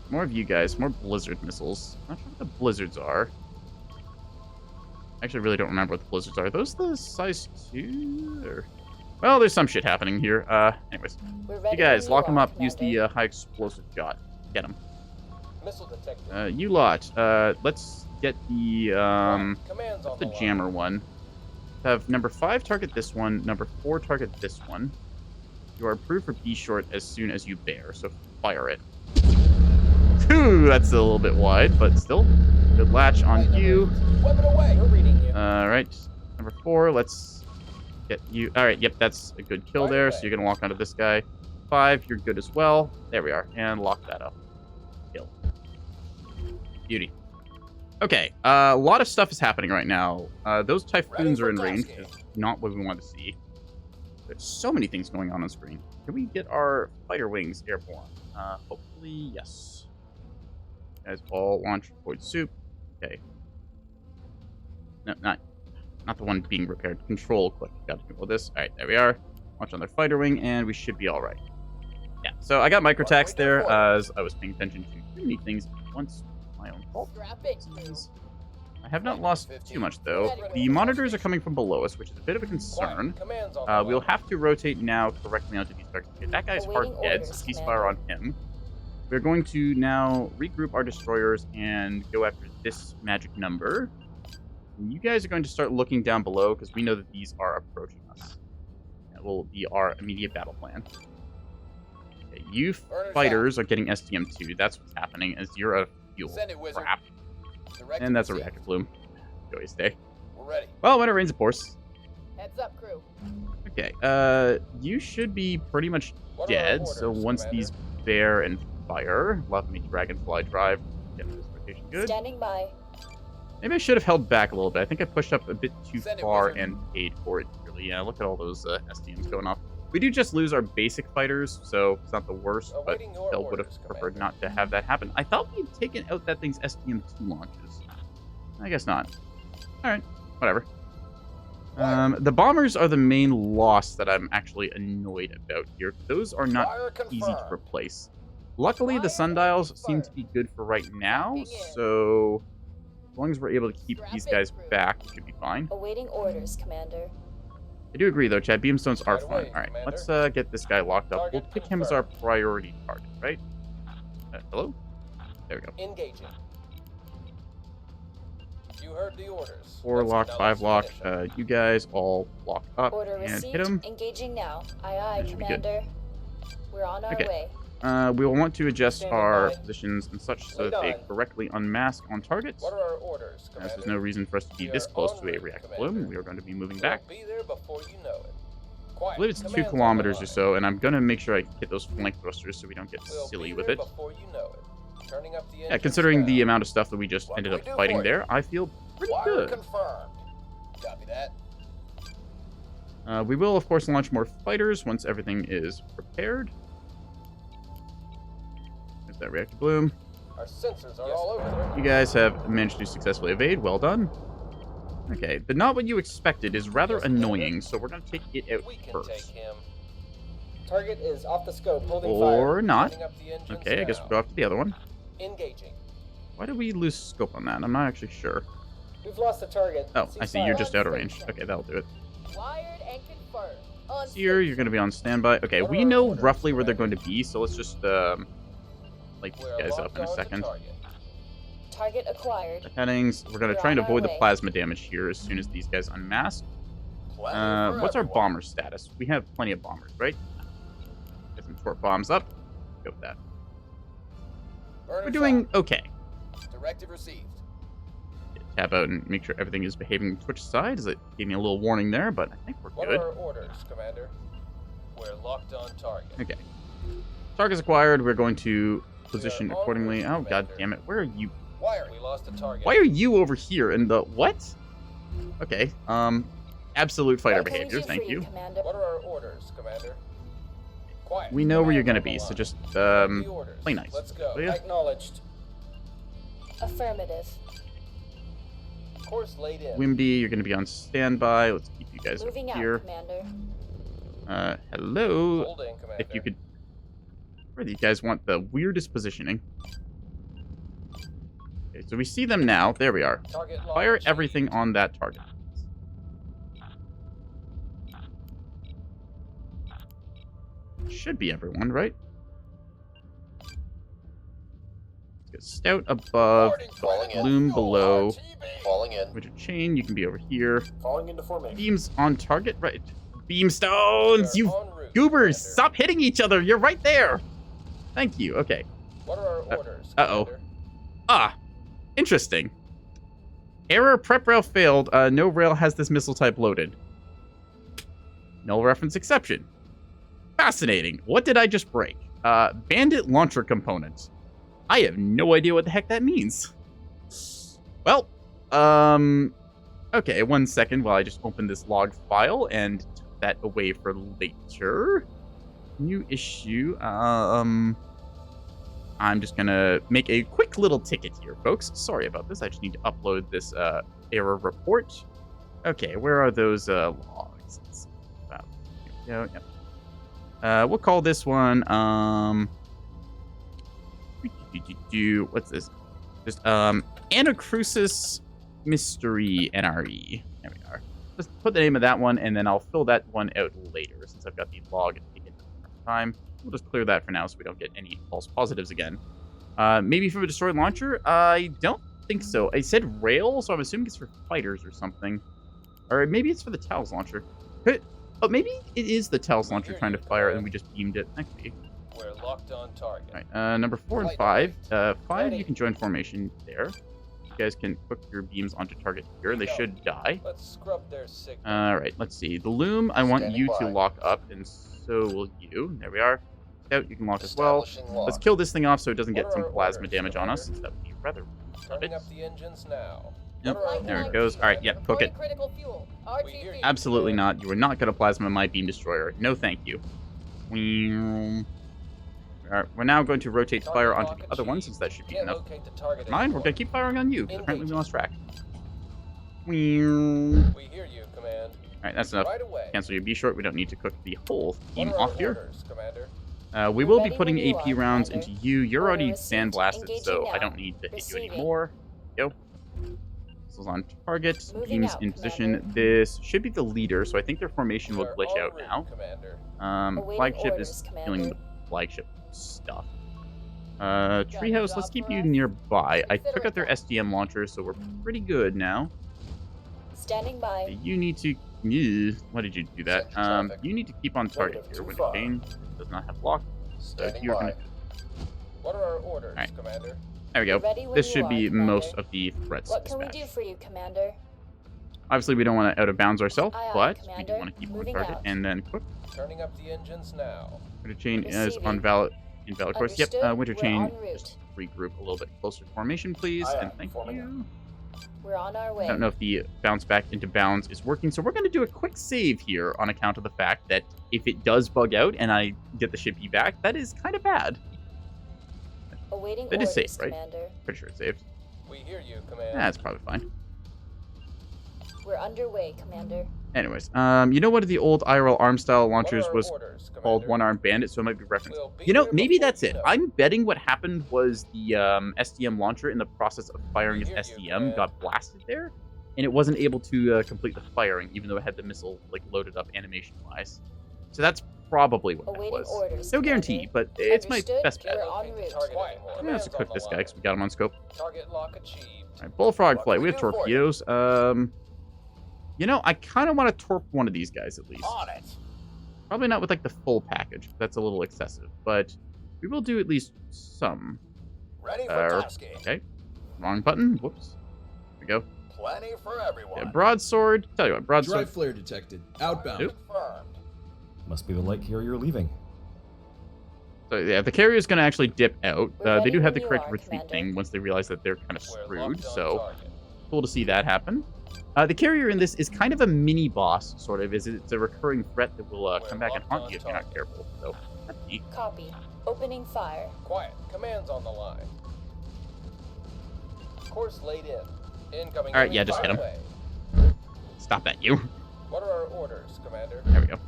More of you guys. More blizzard missiles. Not sure what the blizzards are. Actually, I really don't remember what the blizzards are. Are those the size 2? Or... Well, there's some shit happening here. Anyways. We're You ready guys, when lock you them are, up. Use the Commander. high explosive shot. Get them. Missile detected. You lot. Let's get the Commands on the the line. jammer one. Have number 5 target this one. Number 4 target this one. You are approved for B short as soon as you bear. So fire it. Ooh, that's a little bit wide, but still. Good latch on you. Weapon away. We're reading you. All right, number 4. Let's get you. All right, yep, that's a good kill there. So you're gonna walk onto this guy. 5, you're good as well. There we are, and lock that up. Kill. Beauty. Okay, a lot of stuff is happening right now. Those typhoons are in range. Is not what we want to see. There's so many things going on screen. Can we get our fighter wings airborne? Hopefully, yes. Guys, all launch void soup. Okay. No, not the one being repaired. Control, click. Got to control this. All right, there we are. Launch on their fighter wing, and we should be all right. Yeah, so I got microtax there as I was paying attention to too many things at once. My own fault. I have not lost too much, though. The monitors are coming from below us, which is a bit of a concern. We'll have to rotate now correctly onto these targets. Okay, that guy's hard dead, so ceasefire on him. We're going to now regroup our destroyers and go after this magic number. And you guys are going to start looking down below, because we know that these are approaching us. That will be our immediate battle plan. Okay, you fighters are getting STM-2. That's what's happening, as you're a fuel crap. And that's a reactor bloom. Go you stay. We're ready. Well, when it rains, of course. Heads up, crew. Okay, you should be pretty much dead. So once these bear and fire, love me dragonfly drive. Get this rotation good. Standing by. Maybe I should have held back a little bit. I think I pushed up a bit too far and paid for it. Really, yeah. Look at all those STMs going off. We do just lose our basic fighters, so it's not the worst, but still would have preferred not to have that happen. I thought we had taken out that thing's STM-2 launches. I guess not. Alright, whatever. The bombers are the main loss that I'm actually annoyed about here. Those are not easy to replace. Luckily, the sundials seem to be good for right now, so as long as we're able to keep these guys back, we should be fine. Awaiting orders, Commander. I do agree, though, Chad. Beamstones are fun. All right, let's get this guy locked up. We'll pick him as our priority target, right? Hello? There we go. Engaging. You heard the orders. 4 lock, 5 lock. You guys all lock up Order and received. hit him. Engaging now. Aye, aye, That should be good. Commander. We're on our Okay. way. We will want to adjust Standing our by. positions and such so Lead that they on. correctly unmask on targets. What are our orders, As Commander? there's no reason for us to be We this are close en to a route, reactor Commander. bloom. We are going to be moving We'll back. be there before you know it. I Quiet. believe it's 2 Commands on the kilometers or line. so, and I'm going to make sure I hit those flank thrusters so we don't get We'll silly be with there it. before you know it. Turning up the Yeah, engines considering the now. amount of stuff that we just What ended can up we do fighting for you? there, I feel pretty Wire good. confirmed. Copy that. We will, of course, launch more fighters once everything is prepared. There's that reactor bloom. Our sensors are all over there. You guys have managed to successfully evade. Well done. Okay, but not what you expected is rather annoying, so we're going to take it out We can first. take him. Target is off the scope, holding Or not. Turning up the engines Okay, I guess now. we'll go off to the other one. Engaging. Why did we lose scope on that? I'm not actually sure. We've lost the target. Oh, I see. You're Ceasefire. just out of range. Okay, that'll do it. Wired and confirmed. On Here, you're going to be on standby. Okay, What are we our know orders, roughly where they're Commander? going to be, so let's just light these We're guys up locked in a on to second. target. Target acquired. The headings. We're going to We're try and on our avoid the way. plasma damage here as soon as these guys unmask. Plan for What's our everyone. bomber status? We have plenty of bombers, right? Get some torp bombs up. Go with that. We're Burners doing out. okay. Directive received. Tab out and make sure everything is behaving Twitch side, as it gave me a little warning there, but I think we're What good. are our orders, Commander? We're locked on target. Okay. Targets acquired. We're going to position We are en accordingly. route, Oh, god Commander. damn it. Where are you? Wiring. We lost a target. Why are you over here in the... What? Okay. Absolute fighter What can we behavior. do Thank for you. Commander? What are our orders, Commander? Quiet. We know where you're going to Commands be, on the so line. just The orders. play nice. Let's go. will ya? Acknowledged. Affirmative. Course laid in. Wimby, you're going to be on standby. Let's keep you guys Moving up out, here. Commander. Hello. Holding, Commander. If you could... Where do you guys want the weirdest positioning? Okay, so we see them now. There we are. Target Fire launch. everything on that target. Should be everyone, right? Get stout above, Falling in. loom below. Falling in. With your chain, you can be over here. Falling into formation. Beams on target, right? Beamstones, We are you en route, goobers! Commander. Stop hitting each other. You're right there. Thank you. Okay. What are our orders, Uh-oh. Commander? Ah, interesting. Error, prep rail failed. No rail has this missile type loaded. Null reference exception. Fascinating. What did I just break? Bandit launcher component. I have no idea what the heck that means. Well, okay, 1 second while I just open this log file and tuck that away for later. New issue. I'm just gonna make a quick little ticket here, folks. Sorry about this. I just need to upload this error report. Okay, where are those logs? Let's see. Here we go. Yep. We'll call this one what's this? Just Anacrusis Mystery NRE. There we are. Just put the name of that one, and then I'll fill that one out later since I've got the log taken time. We'll just clear that for now so we don't get any false positives again. Maybe from a destroyed launcher? I don't think so. I said rail, so I'm assuming it's for fighters or something. Or maybe it's for the Tails launcher. Oh, maybe it is the Tails launcher trying to fire and we just beamed it. That could be. We're locked on target. All right, number 4 and 5. 5, you can join formation there. You guys can hook your beams onto target here. They should die. Let's scrub their signal. All right, let's see. The loom, I want you to lock up, and so will you. There we are. Scout, you can lock as well. Let's kill this thing off so it doesn't get some plasma damage on us. That would be rather Turning up the engines now. Yep, there it goes. All right, yep, hook it. Critical fuel. RTP. Absolutely not. You are not going to plasma my beam destroyer. No, thank you. All right, we're now going to rotate fire onto the other one since that should be enough. Mine, we're going to keep firing on you because apparently we lost track. We hear you, Command. All right, that's enough. Right away. Cancel your B short. We don't need to cook the whole beam What are our off here. orders, Commander? We will be Ready putting when you AP are, rounds Commander. into you. You're already Order received. sandblasted, so Engaging I now. don't need to hit you Receiving. anymore. Go. Missiles on target. Moving Beams out, in position. Commander. This should be the leader, so I think their formation will We're glitch en out route, now. Commander. Awaiting Flagship orders, is Commander. killing the flagship stuff. Treehouse, let's keep you nearby. I took out their SDM launcher, so we're pretty good now. Standing by. You need to... Why did you do that? You need to keep on target here. Winter Chain does not have lock. So you're gonna... What are our orders, Alright. Commander? There we go. Ready when This you should are, be Commander. most of the threats What can we dispatched. do for you, Commander? Obviously, we don't want to out of bounds ourselves, Aye, aye, but we do Commander. want to keep on Moving target. out. And then quick. Turning up the engines now. Winter Chain is Receiving. on valid course. Yep, Understood. Winter We're Chain, en route. just regroup a little bit closer to formation, please. Aye, And aye. thank Forming you. We're on our way. I don't know if the bounce back into bounds is working, so we're going to do a quick save here on account of the fact that if it does bug out and I get the ship back, that is kind of bad. Awaiting It is orders, safe, right? Commander. Pretty sure it's saved. We hear you, Commander. That's probably fine. We're underway, Commander. Anyways, you know one of the old IRL arm style launchers What are our was orders, called Commander? One-Armed Bandit, so it might be referenced. We'll be You know, here maybe before that's you it. know. I'm betting what happened was the SDM launcher in the process of firing We its hear you, SDM Command. got blasted there, and it wasn't able to complete the firing, even though it had the missile like loaded up animation-wise. So that's probably what that Awaiting was. orders, No guarantee, Commander. but it's my Understood. best bet. We're en route. Quiet. Yeah, let's equip this guy because we got him on scope. Target lock achieved. All right, Bullfrog What flight. can We we have do for you? torpedoes. You know, I kind of want to torp one of these guys at least. On it. Probably not with like the full package. That's a little excessive, but we will do at least some. Ready for tasking. Okay, wrong button. Whoops. There we go. Plenty for everyone. Yeah, broadsword. Tell you what, broadsword. Drive flare detected. Outbound. Nope. Confirmed. Must be the light carrier leaving. So yeah, the carrier is going to actually dip out. We're They do ready have the when you correct are, retreat Commander. thing once they realize that they're kind of We're screwed. locked on So target. cool to see that happen. The carrier in this is kind of a mini boss, sort of. It's a recurring threat that will come back and haunt you if you're not careful. So that's neat. Copy. Opening fire. Quiet. Commands on the line. Course laid in. Incoming. All right, yeah, enemy just hit him. fire away. Stop that, you. What are our orders, Commander? There we go. All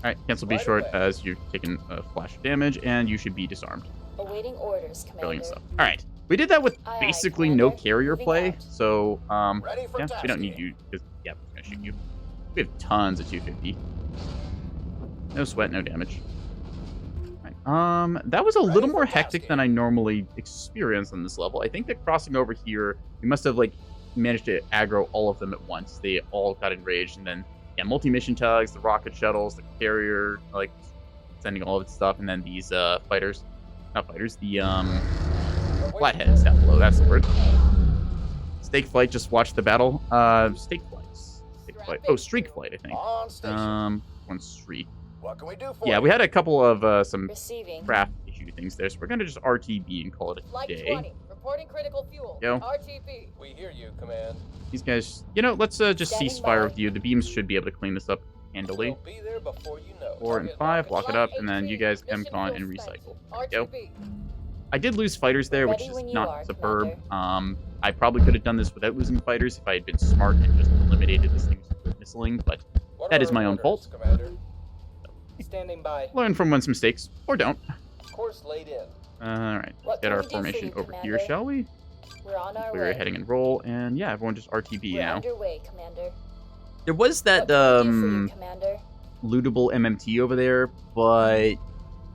right, cancel B Right short away. as you've taken a flash of damage, and you should be disarmed. Awaiting orders, Commander. Brilliant stuff. All right, we did that with Aye, aye, basically no Commander. carrier Moving play, out. so Ready for yeah, we don't need tasking. you because yeah, we're gonna shoot you. We have tons of 250. No sweat, no damage. All right, that was a Ready little for more hectic tasking. than I normally experience on this level. I think that crossing over here, we must have like managed to aggro all of them at once. They all got enraged, and then yeah, multi-mission tugs, the rocket shuttles, the carrier, like sending all of its stuff, and then these fighters. not fighters, the flatheads down below. That's the word. Stake flight just watched the battle. Stake flights. Stake flight. Oh, streak flight, I think. On station. One streak. What can we do for Yeah, you? we had a couple of some Receiving. craft issue things there, so we're gonna just RTB and call it a Flight day. 20, reporting critical fuel. Yo. RTB. We hear you, Command. These guys, you know, let's just Standing cease fire by. with you. The beams should be able to clean this up handily. We'll be there before you know. 4 and Target 5, lock lock it up, and then you guys Mission chemcon and fuel recycle. spent. There we go. RTB. I did lose fighters there, which Ready is when you not are, superb. Commander. I probably could have done this without losing fighters if I had been smart and just eliminated these things with missiling, but What that are is our my own orders, fault. Commander. Standing by. learn from one's mistakes, or don't. Course laid in. Alright, let's What get can our we do for formation you, over here, Commander? shall we? We're on our We're way. heading and roll, and yeah, everyone just RTB We're now. underway, Commander. There was that, What can we do for you, Commander? lootable MMT over there, but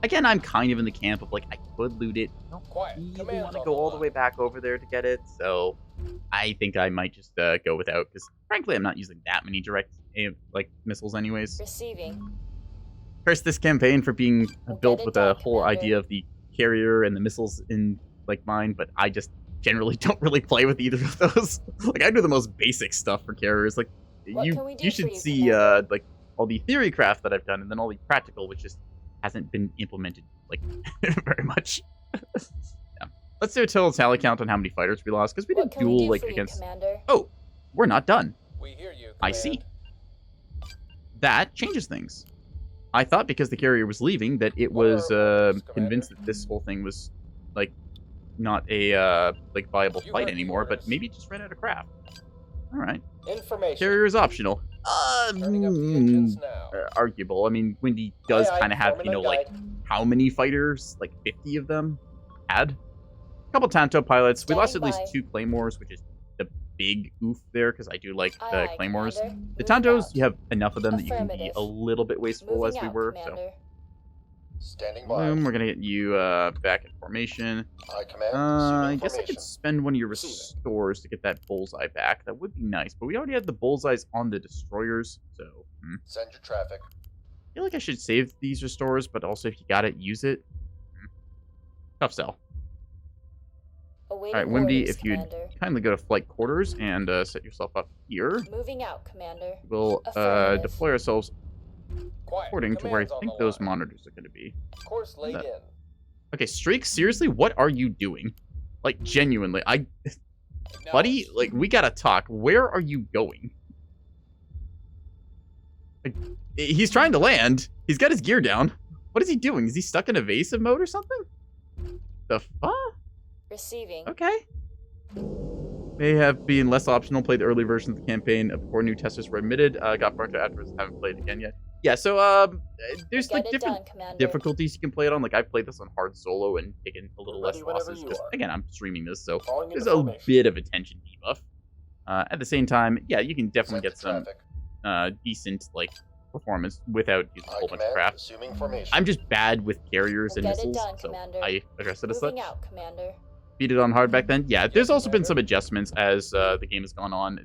again, I'm kind of in the camp of like, I could loot it. I don't Quiet. really Command's want to on go the all the line. way back over there to get it, so I think I might just go without, because frankly, I'm not using that many direct like missiles anyways. Receiving. Curse this campaign for being We'll built get it with a done, whole Commander. idea of the carrier and the missiles in like mine, but I just generally don't really play with either of those. Like, I do the most basic stuff for carriers. Like, What you can we do you for should you, see Commander? like all the theory craft that I've done, and then all the practical, which just hasn't been implemented like very much. Yeah. Let's do a total tally count on how many fighters we lost, because we What did can we duel do like for you, against. Commander? Oh, we're not done. We hear you, Command. I see. That changes things. I thought because the carrier was leaving that it What are was our orders, convinced Commander? that this whole thing was like not a like viable You fight heard the anymore, but orders. maybe it just ran out of craft. All right, Information. carrier is optional. Turning up the engines now. Arguable. I mean, Windy does Aye, aye, kind of have, forming you know, a like guide. how many fighters? Like 50 of them had. A couple Tanto pilots. We lost at Standing least by. 2 claymores, which is the big oof there because I do like Aye, the aye, claymores. Commander. The Moving Tantos, out. you have enough of them that you can be Affirmative. a little bit wasteful Moving as we out, were. Commander. Standing So, by. boom, we're gonna get you back in formation. I command. I Assuming guess I formation. could spend one of your Receiving. restores to get that bullseye back. That would be nice, but we already had the bullseyes on the destroyers, so Send your traffic. I feel like I should save these restores, but also if you got it, use it. Tough sell. Awaiting Alright, Wimby, orders, if you'd Commander. kindly go to flight quarters and set yourself up here, Moving out, Commander. we'll Affirmative. deploy ourselves Quiet. according to where I Command's on think the those line. monitors are going to be. Course laid That- in. Okay, Streak, seriously, what are you doing? Like, genuinely, buddy, Acknowledged. like, we gotta talk. Where are you going? Like, he's trying to land. He's got his gear down. What is he doing? Is he stuck in evasive mode or something? The fuck? Receiving. Okay. May have been less optional. Played the early version of the campaign before new testers were admitted. Got burnt out afterwards. Haven't played again yet. Yeah, so there's Get like it different done, Commander. difficulties you can play it on. Like, I've played this on hard solo and taken a little less Ready whenever losses you because are. again, I'm streaming this, so Falling there's into a formation. bit of attention debuff. At the same time, yeah, you can definitely Send get your some traffic. decent like performance without using a I whole bunch of command. craft. Assuming formation. I'm just bad with carriers We'll and get it missiles, done, so Commander. I address it as such. Moving out, Commander. Beat it on hard back then. Yeah, there's also been Commander. some adjustments as the game has gone on.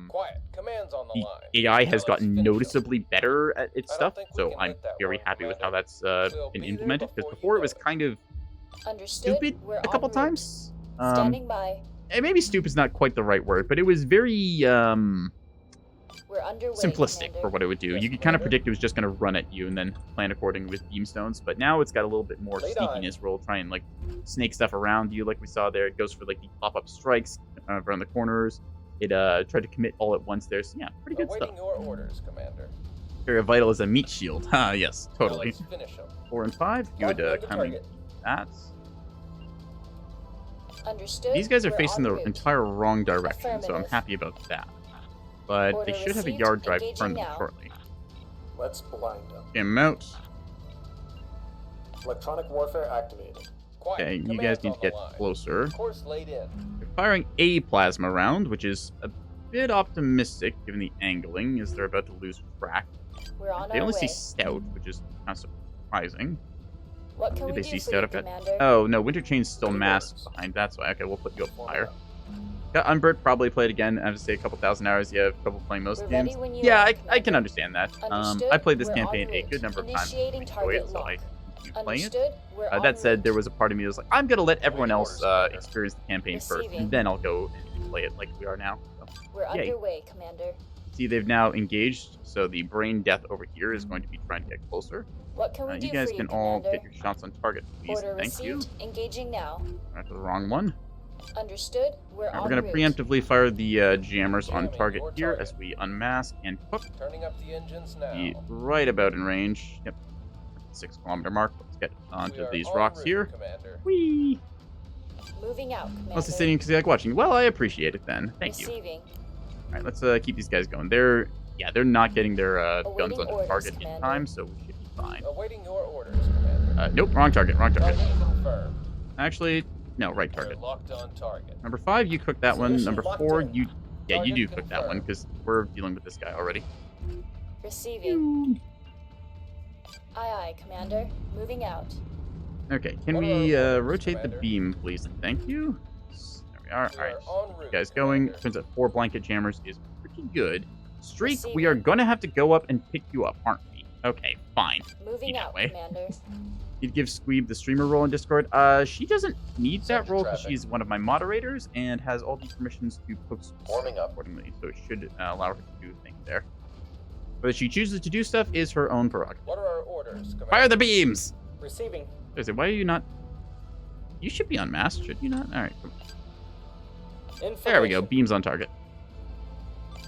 Quiet. Command's on the The line. AI Now has let's gotten finish 'em. noticeably better at its I don't stuff, think we so can I'm let that very one, happy with how Commander. that's We'll been be there implemented. Because before you before it know was it. kind of Understood. stupid We're a couple en route. times. Standing by. And maybe stupid is not quite the right word, but it was very We're underway, simplistic Commander. for what it would do. Yes, You could kind of Commander. predict it was just going to run at you and then plan accordingly with beamstones, but now it's got a little bit more Lead on. sneakiness where it'll try and like snake stuff around you like we saw there. It goes for like the pop-up strikes around the corners. It tried to commit all at once there, so yeah, pretty good Awaiting stuff. your orders, Commander. Very vital as a meat shield. Ah, yes, Now totally. let's finish 'em. 4 and 5, you would Lock on the kind of target. that. Understood. These guys are We're facing en the route. entire wrong direction, so I'm Affirmative. happy about that. But Order they should have a received. yard drive Engaging front of them now. shortly. Let's blind them. Get 'em out. Electronic warfare activated. Quiet. Okay, you Command's guys need on to the get line. closer. Course laid in. They're firing a plasma round, which is a bit optimistic given the angling, as they're about to lose track. We're on They our only way. see Stout, which is kind of surprising. What can Did we they do see for Stout you, up yet? Commander? Oh, no, Winter Chain's still Good masked orders. behind. That's why. Okay, we'll put you up Forming higher. up. Got Unburt, probably played again. I have to say a couple thousand hours. You have trouble playing most We're games. ready when you Yeah, are, I can Commander. understand that. Understood. I played this We're campaign en a route. good number of times. Initiating I enjoy target it, so I lock. continue playing it. Understood. We're en That said, route. there was a part of me that was like, I'm gonna let everyone else Commander. experience the campaign first, Receiving. and then I'll go and play it like we are now. So, We're yay. underway, Commander. See, they've now engaged, so the brain death over here is going to be trying to get closer. What can we do You guys for can you, all Commander? get your shots on target, please. Order Thank you. received. Engaging now. Right to the wrong one. Understood. We're Alright, en we're going to route. preemptively fire the jammers on Jamming target your here target. as we unmask and hook. Turning up the engines now. Be right about in range. Yep. 6 kilometer mark. Let's get We onto are these en rocks route, here. Commander. Whee! Moving out, Commander. Mostly sitting because you like watching. Well, I appreciate it then. Thank you. Receiving. Alright, let's keep these guys going. They're not getting their guns Awaiting onto orders, target in Commander. time, so we should be fine. Awaiting your orders, Commander. Nope, wrong target. Target confirmed. Actually, no, right We're target. locked on target. Number 5, you cooked that one. Position Number locked 4, in. you do Target cook that one confirmed. because we're dealing with this guy already. Receiving. Aye, aye, Commander. Moving out. Okay, can What are we our orders, rotate Commander? the beam, please? Thank you. There we are. We All right, are en route, you guys going. Commander. Turns out 4 blanket jammers is pretty good. Streak, we Receiving. are gonna have to go up and pick you up, aren't we? Okay, fine. Moving that out, way. Commander. You'd give Squeeb the streamer role in Discord. She doesn't need that Send role because traffic. she's one of my moderators and has all the permissions to post Warming up. accordingly, so it should allow her to do things there. Whether she chooses to do stuff is her own prerogative. What are our orders, Commander? Fire the beams! Receiving. Is it? Why are you not? You should be unmasked, should you not? All right. There we go. Beams on target.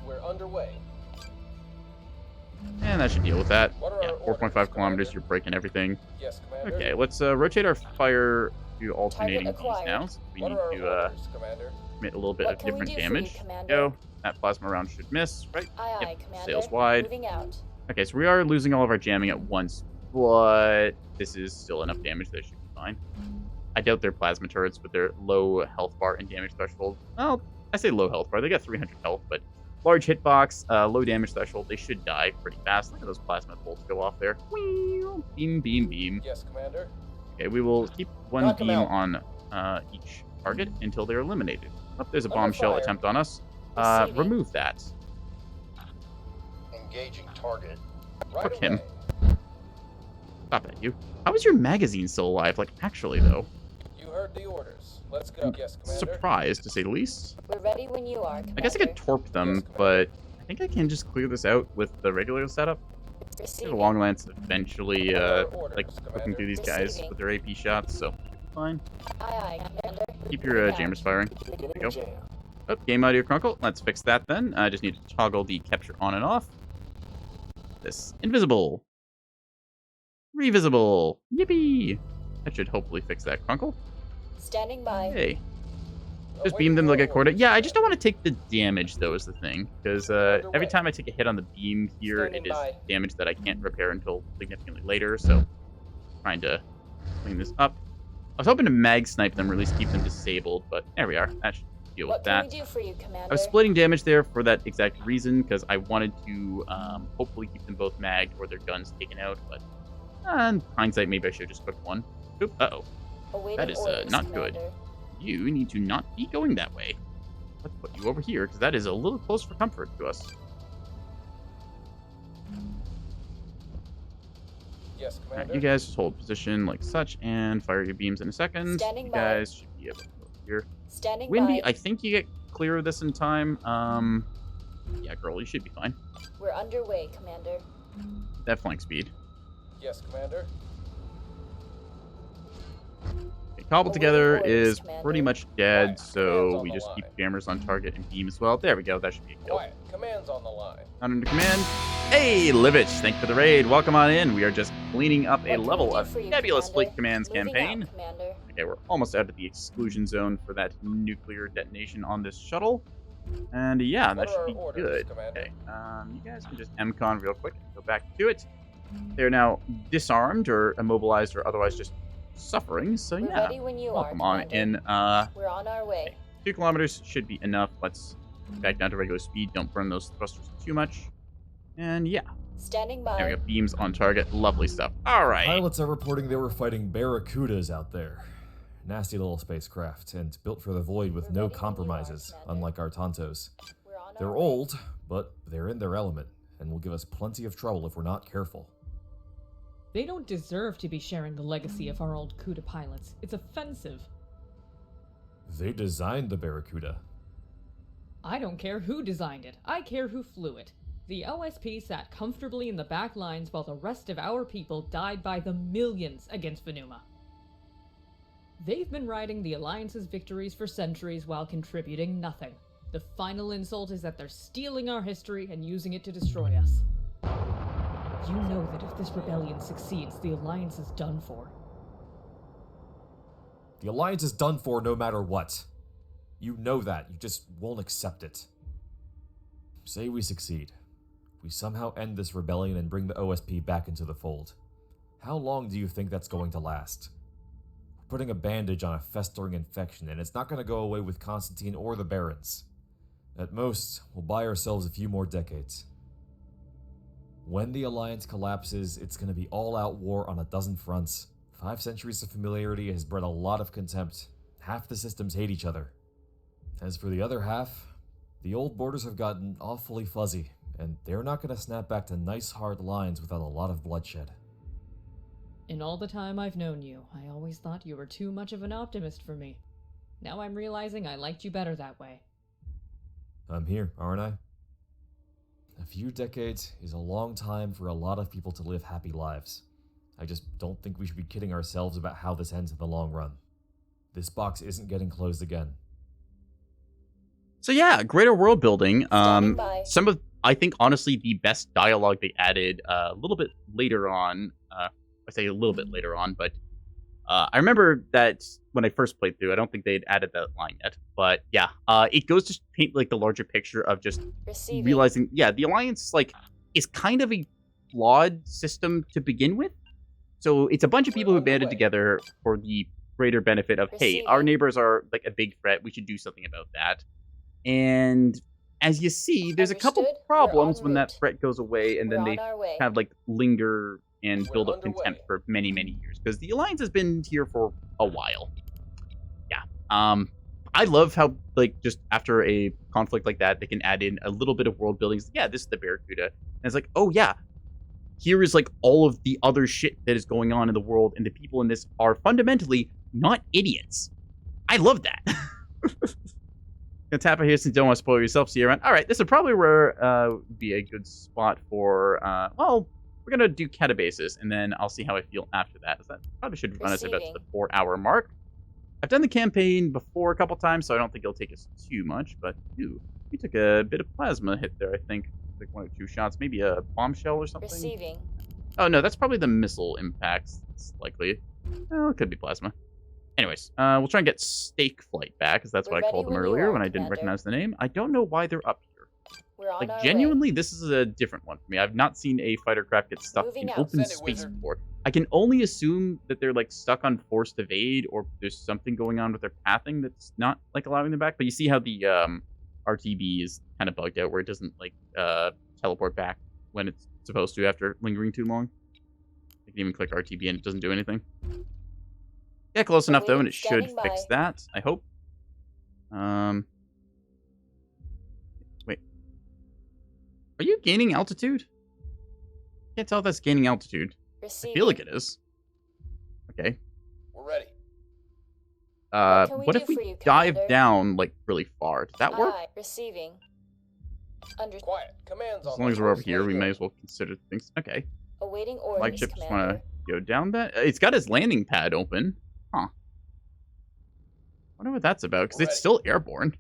We're underway. And that should deal with that. What are Yeah, our 4.5 orders, kilometers. Commander? You're breaking everything. Yes, Commander. Okay, let's rotate our fire to alternating Target beams acquired. now. So we What need are our to orders, Commander? commit a little bit What of can we different do for you, damage. Commander? Go. That plasma round should miss, right? Aye, aye, Yep, Commander. sails wide. Moving out. Okay, so we are losing all of our jamming at once, but this is still enough damage that it should be fine. I doubt their plasma turrets with their low health bar and damage threshold. Well, I say low health bar. They got 300 health, but large hitbox, low damage threshold. They should die pretty fast. Look at those plasma bolts go off there. Whee! Beam, beam, beam. Yes, Commander. Okay, we will keep one Knock 'em beam out. on each target until they're eliminated. Oh, there's a Under bombshell fire. attempt on us. Receiving. Remove that. Engaging target. Right Fuck him. away. Stop at you. How is your magazine still alive? Like, actually, though. You heard the orders. Let's go. Yes, Commander. Surprised, to say the least. We're ready when you are, Commander. I guess I could torp them, Yes, Commander. but I think I can just clear this out with the regular setup. The Receiving. long lance eventually, What are our orders, like, looking Commander? through these guys Receiving. with their AP shots, so fine. Aye, aye, Commander. Keep your Moving out. jammers firing. Beginning There you go. jam. Oh, game audio crunkle. Let's fix that then. I just need to toggle the capture on and off. This. Invisible. Revisible. Yippee! That should hopefully fix that crunkle. Standing by. Hey. Just Awaiting beam them like your a quarter. orders, Yeah, I just don't Commander. want to take the damage, though, is the thing. Because every Underway. time I take a hit on the beam here, Standing it is by. damage that I can't repair until significantly later, so trying to clean this up. I was hoping to mag snipe them, or at least keep them disabled, but there we are. That should deal What with can that. we do for you, Commander? I was splitting damage there for that exact reason, because I wanted to hopefully keep them both magged or their guns taken out, but in hindsight, maybe I should have just cooked one. Oop, uh-oh. Awaiting that is, orders, not good. Commander. You need to not be going that way. Let's put you over here, because that is a little close for comfort to us. Yes, Alright, Commander. you guys just hold position like such and fire your beams in a second. Standing You by. guys should be able to go here. Standing Windy, by. I think you get clear of this in time. Yeah, girl, you should be fine. We're underway, Commander. That flank speed. Yes, Commander. Okay, cobbled Awaiting together orders, is Commander. pretty much dead, Quiet. so Commands on we the just keep line. jammers on target and beam as well. There we go, that should be a kill. Quiet. Commands on the line. Not under command. Hey, Livich, thank you for the raid. Welcome on in. We are just cleaning up What a can we level do of for you, Nebulous Commander? Fleet Commands Moving campaign. out, Commander. Okay, we're almost out of the exclusion zone for that nuclear detonation on this shuttle. And yeah, that What should are be our orders, good. Commander? Okay, you guys can just MCON real quick and go back to it. They're now disarmed or immobilized or otherwise just suffering, so We're yeah. ready when you Welcome are, on Commander. in. We're on our way. 2 kilometers should be enough. Let's back down to regular speed. Don't burn those thrusters too much. And yeah, Standing there we by. go. Beams on target. Lovely stuff. All right. Pilots are reporting they were fighting barracudas out there. Nasty little spacecraft, and built for the void with We're no ready when you are, compromises, Commander. unlike our Tontos. We're on They're our way. old, but they're in their element, and will give us plenty of trouble if we're not careful. They don't deserve to be sharing the legacy of our old CUDA pilots. It's offensive. They designed the Barracuda. I don't care who designed it. I care who flew it. The OSP sat comfortably in the back lines while the rest of our people died by the millions against Venuma. They've been riding the Alliance's victories for centuries while contributing nothing. The final insult is that they're stealing our history and using it to destroy us. You know that if this rebellion succeeds, the Alliance is done for. The Alliance is done for no matter what. You know that, you just won't accept it. Say we succeed. We somehow end this rebellion and bring the OSP back into the fold. How long do you think that's going to last? We're putting a bandage on a festering infection, and it's not going to go away with Constantine or the Barons. At most, we'll buy ourselves a few more decades. When the Alliance collapses, it's going to be all-out war on a dozen fronts. 5 centuries of familiarity has bred a lot of contempt. Half the systems hate each other. As for the other half, the old borders have gotten awfully fuzzy, and they're not going to snap back to nice hard lines without a lot of bloodshed. In all the time I've known you, I always thought you were too much of an optimist for me. Now I'm realizing I liked you better that way. I'm here, aren't I? A few decades is a long time for a lot of people to live happy lives. I just don't think we should be kidding ourselves about how this ends in the long run. This box isn't getting closed again. So yeah, greater world building. Standing by. Some of, I think, honestly, the best dialogue they added a little bit later on. I say a little bit later on, but I remember that when I first played through, I don't think they'd added that line yet. But yeah, it goes to paint like the larger picture of just Receiving. realizing, yeah, the Alliance is kind of a flawed system to begin with. So it's a bunch of people who banded together for the greater benefit of, hey, our neighbors are like a big threat. We should do something about that. And as you see, there's a couple Understood. problems We're en when that route. threat goes away, and then We're they on our way. kind of like linger and We're build up underway. contempt for many, many years. Because the Alliance has been here for a while. Yeah. I love how, like, just after a conflict like that, they can add in a little bit of world building. Yeah, this is the Barracuda. And it's like, oh yeah, here is like all of the other shit that is going on in the world, and the people in this are fundamentally not idiots. I love that. Gonna tap it here since you don't want to spoil yourself. See you around. All right, this is probably where would be a good spot for. Well, we're gonna do catabasis, and then I'll see how I feel after that. That probably should run us about to the 4-hour mark. I've done the campaign before a couple times, so I don't think it'll take us too much. But ooh, we took a bit of plasma hit there. I think like 1 or 2 shots, maybe a bombshell or something. Receiving. Oh no, that's probably the missile impacts. It's likely. Well, it could be plasma. Anyways, we'll try and get Stake Flight back, because that's We're what I called ready them when you earlier are, when I didn't Commander. recognize the name. I don't know why they're up here. We're on our Like, way. genuinely, this is a different one for me. I've not seen a fighter craft get stuck Moving in out. open Send it, space wizard. before. I can only assume that they're, like, stuck on forced evade, or there's something going on with their pathing that's not, like, allowing them back. But you see how the RTB is kind of bugged out, where it doesn't, like, teleport back when it's supposed to after lingering too long. I can even click RTB and it doesn't do anything. Yeah, close enough though, and it should Standing fix by. that, I hope. Wait. Are you gaining altitude? Can't tell if that's gaining altitude. I Receiving. feel like it is. Okay. We're ready. can we What do if we for you, dive Commander? down, like, really far? Does that work? Aye. Receiving. Quiet. Commands on As long the as we're over first here, we radio. may as well consider things. Okay. Awaiting orders, Flagship just want Commander. to go down that. It's got its landing pad open. Huh. Wonder what that's about, because it's Ready. still airborne.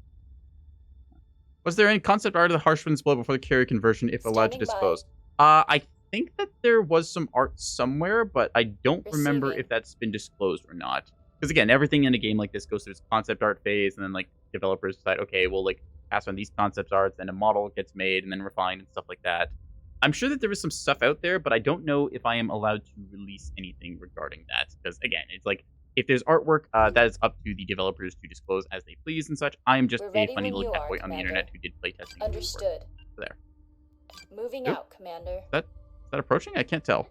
Was there any concept art of the harsh winds blow before the carrier conversion, if allowed to Standing by. dispose? I think that there was some art somewhere, but I don't remember Receiving. if that's been disclosed or not. Because again, everything in a game like this goes through its concept art phase, and then like developers decide, okay, we'll like pass on these concept arts, and a model gets made and then refined and stuff like that. I'm sure that there is some stuff out there, but I don't know if I am allowed to release anything regarding that. Because again, it's like, if there's artwork, that is up to the developers to disclose as they please and such. I am just We're a ready funny when little you cat are, boy on the Commander. internet who did playtesting. before. Understood. There. Moving Oop. out, Commander. Is that approaching? I can't tell.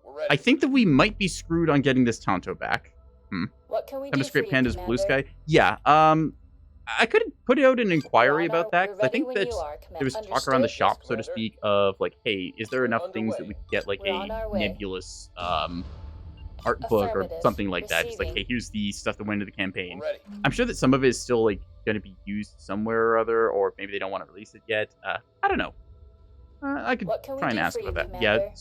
We're ready. I think that we might be screwed on getting this Tonto back. What can we Kind do of script for you, pandas blue Commander? sky. Yeah. I could put out an inquiry We're on about that, we're because I ready think when that you are, Commander. there was talk around the Understood? shop, Yes, so to Commander. speak, of like, hey, is there enough things that Underway. we could get like We're on our a way. nebulous art book or Affirmative. something like that? Just like, Receiving. hey, here's the stuff that went into the campaign. We're ready. I'm sure that some of it is still like going to be used somewhere or other, or maybe they don't want to release it yet. I don't know. I could What can we try and do ask for you, about that. Yeah. Commander?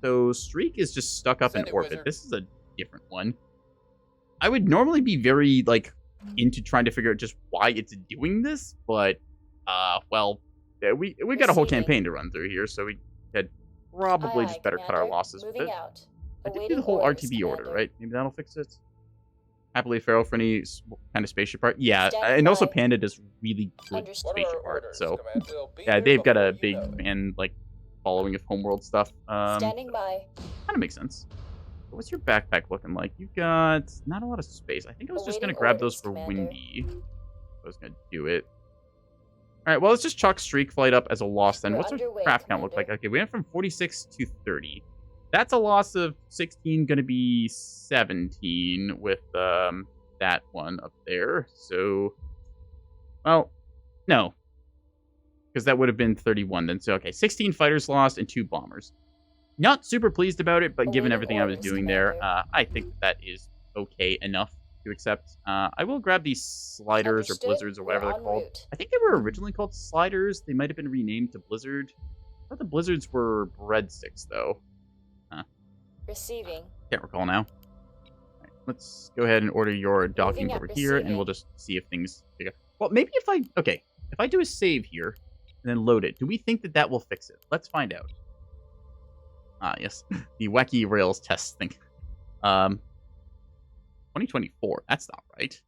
So Streak is just stuck up Send in it, orbit. wizard. This is a different one. I would normally be very like into trying to figure out just why it's doing this, but well, yeah, we got a whole Receiving. campaign to run through here, so we had probably Aye, just aye, better cut our Commander. losses with Moving it. out. I did do Awaiting the whole orders, RTB order, Commander. right? Maybe that'll fix it. Happily feral for any kind of spaceship part. Yeah, Standing and also by. Panda does really good Understood. What are spaceship our art. orders, So Command? We'll be yeah, here they've got a before big you know it. fan like following of Homeworld stuff. Standing by. Kind of makes sense. But what's your backpack looking like? You've got not a lot of space. I think I was just gonna Awaiting grab those orders, for Commander. Windy. I was gonna do it. All right, well, let's just chalk Streak Flight up as a loss then. We're What's our underway, craft count look like? Commander. Okay, we went from 46 to 30. That's a loss of 16, gonna be 17 with that one up there. So, well, no, because that would have been 31 then. So, okay, 16 fighters lost and 2 bombers. Not super pleased about it, but given Awaiting everything I was orders, doing there, Commander. I think that is okay enough to accept. I will grab these sliders or Understood. blizzards or whatever We're they're en called. route. I think they were originally called sliders. They might have been renamed to blizzard. I thought the blizzards were breadsticks, though. Receiving. Can't recall now. Alright, let's go ahead and order your docking Moving over at here, and receiving. we'll just see if things... Well, maybe if I do a save here and then load it, do we think that that will fix it? Let's find out. Ah, yes. The wacky Rails test thing. 2024. That's not right.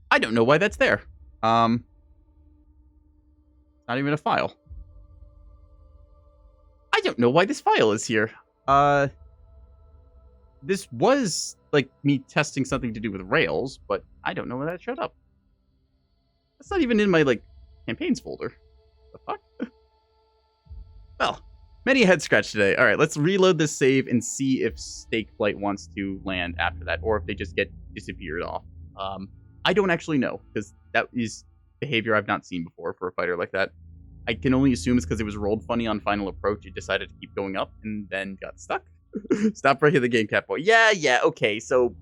I don't know why that's there. Not even a file. I don't know why this file is here. This was like me testing something to do with Rails, but I don't know where that showed up. That's not even in my like campaigns folder. The fuck? Well, many a head scratch today. All right, let's reload this save and see if Stake Flight wants to land after that, or if they just get disappeared off. I don't actually know, because that is behavior I've not seen before for a fighter like that. I can only assume it's because it was rolled funny on final approach. It decided to keep going up and then got stuck. Stop breaking the game, Catboy. Yeah, okay, so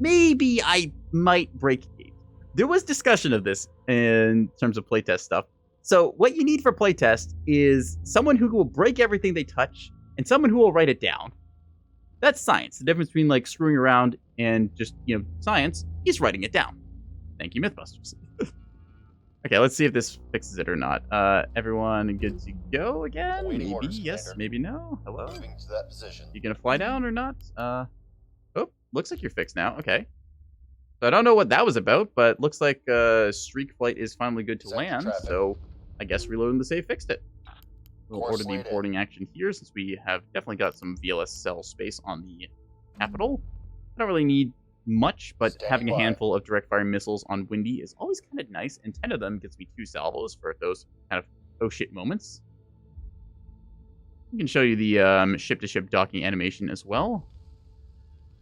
maybe I might break game. There was discussion of this in terms of playtest stuff. So what you need for playtest is someone who will break everything they touch and someone who will write it down. That's science. The difference between like screwing around and just, science is writing it down. Thank you, Mythbusters. Okay, let's see if this fixes it or not. Everyone good to go again? Awaiting Maybe orders, yes, Commander. maybe no. Hello? Moving to that position. You gonna fly down or not? Oh, looks like you're fixed now. Okay. So I don't know what that was about, but looks like Streak Flight is finally good to Sector land, traffic. so I guess reloading the save fixed it. We'll Course order the laid in. boarding action here, since we have definitely got some VLS cell space on the capital. I don't really need much, but Standing having a by. handful of direct fire missiles on Windy is always kind of nice, and 10 of them gets me 2 salvos for those kind of oh shit moments. I can show you the ship-to-ship docking animation as well.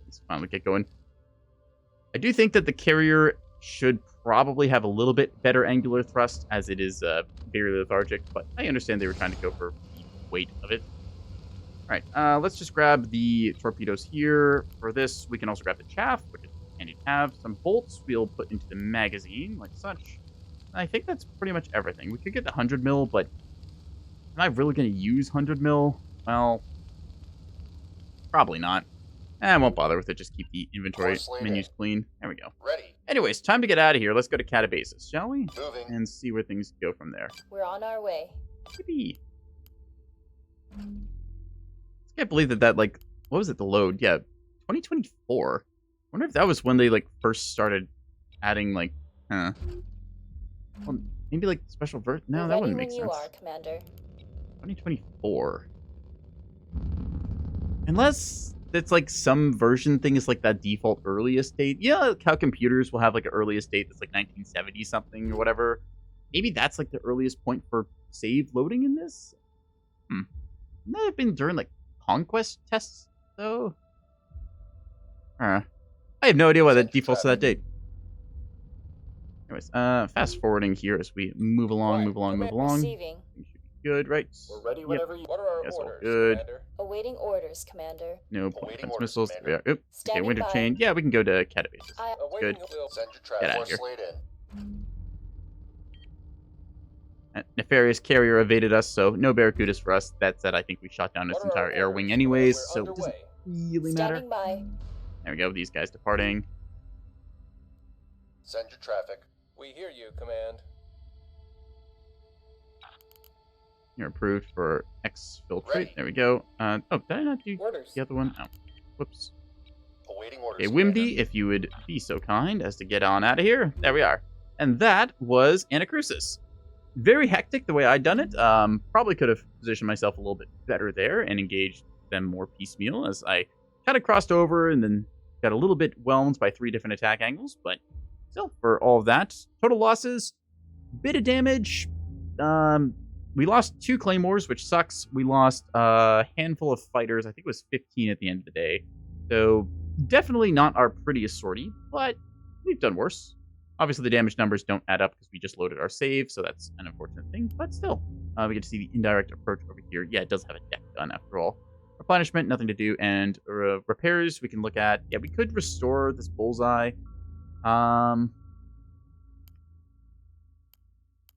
Let's finally get going. I do think that the carrier should probably have a little bit better angular thrust, as it is very lethargic, but I understand they were trying to go for the weight of it. Alright, let's just grab the torpedoes here. For this, we can also grab the chaff, which is handy to have. Some bolts we'll put into the magazine, like such. I think that's pretty much everything. We could get the 100 mil, but am I really going to use 100 mil? Well, probably not. I won't bother with it. Just keep the inventory Course laid menus in. clean. There we go. Ready. Anyways, time to get out of here. Let's go to Catabasis, shall we? Moving. And see where things go from there. We're on our way. Yippee. I can't believe that, like, what was it, the load? Yeah, 2024. I wonder if that was when they, like, first started adding, like, well, maybe, like, special version? No, We're that ready wouldn't when make you sense. are, Commander. 2024. Unless it's like some version thing is like that default earliest date. Yeah, like how computers will have like an earliest date that's like 1970 something or whatever. Maybe that's like the earliest point for save loading in this. Wouldn't that have been during like conquest tests though? I have no idea why that defaults to that date. Anyways, fast forwarding here as we move along, move along, move along. Receiving. Things should be good, right? We're ready Yep. whenever you. What are our Yes, all orders, good. Commander? Awaiting orders, Commander. No point Awaiting defense orders, missiles. There we are. Commander. Oop. Okay, Standing winter by. chain. Yeah, we can go to catabases. I Awaiting. Good. We'll send your Get traffic out of here. force laid in. That nefarious carrier evaded us, so no Barracudas for us. That said, I think we shot down its What are our entire air orders, wing Commander? anyways, We're so it doesn't underway. really matter. standing by. There we go. These guys departing. Send your traffic. We hear you, Command. You're approved for exfiltrate. Ready. There we go. Oh, did I not do Orders. the other one? Oh, whoops. Awaiting orders. Okay, Commander. Wimby, if you would be so kind as to get on out of here. There we are. And that was Anacrusis. Very hectic the way I'd done it. Probably could have positioned myself a little bit better there and engaged them more piecemeal as I kind of crossed over and then got a little bit whelmed by 3 different attack angles. But still, for all of that, total losses, bit of damage. We lost 2 claymores, which sucks. We lost a handful of fighters. I think it was 15 at the end of the day. So definitely not our prettiest sortie, but we've done worse. Obviously, the damage numbers don't add up because we just loaded our save, so that's an unfortunate thing. But still, we get to see the indirect approach over here. Yeah, it does have a deck gun after all. Replenishment, nothing to do. And repairs, we can look at. Yeah, we could restore this bullseye. I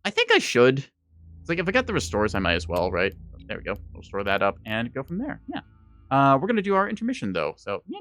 think I should. It's like if I got the restores, I might as well, right? There we go. We'll store that up and go from there. Yeah. We're going to do our intermission, though. So, yeah.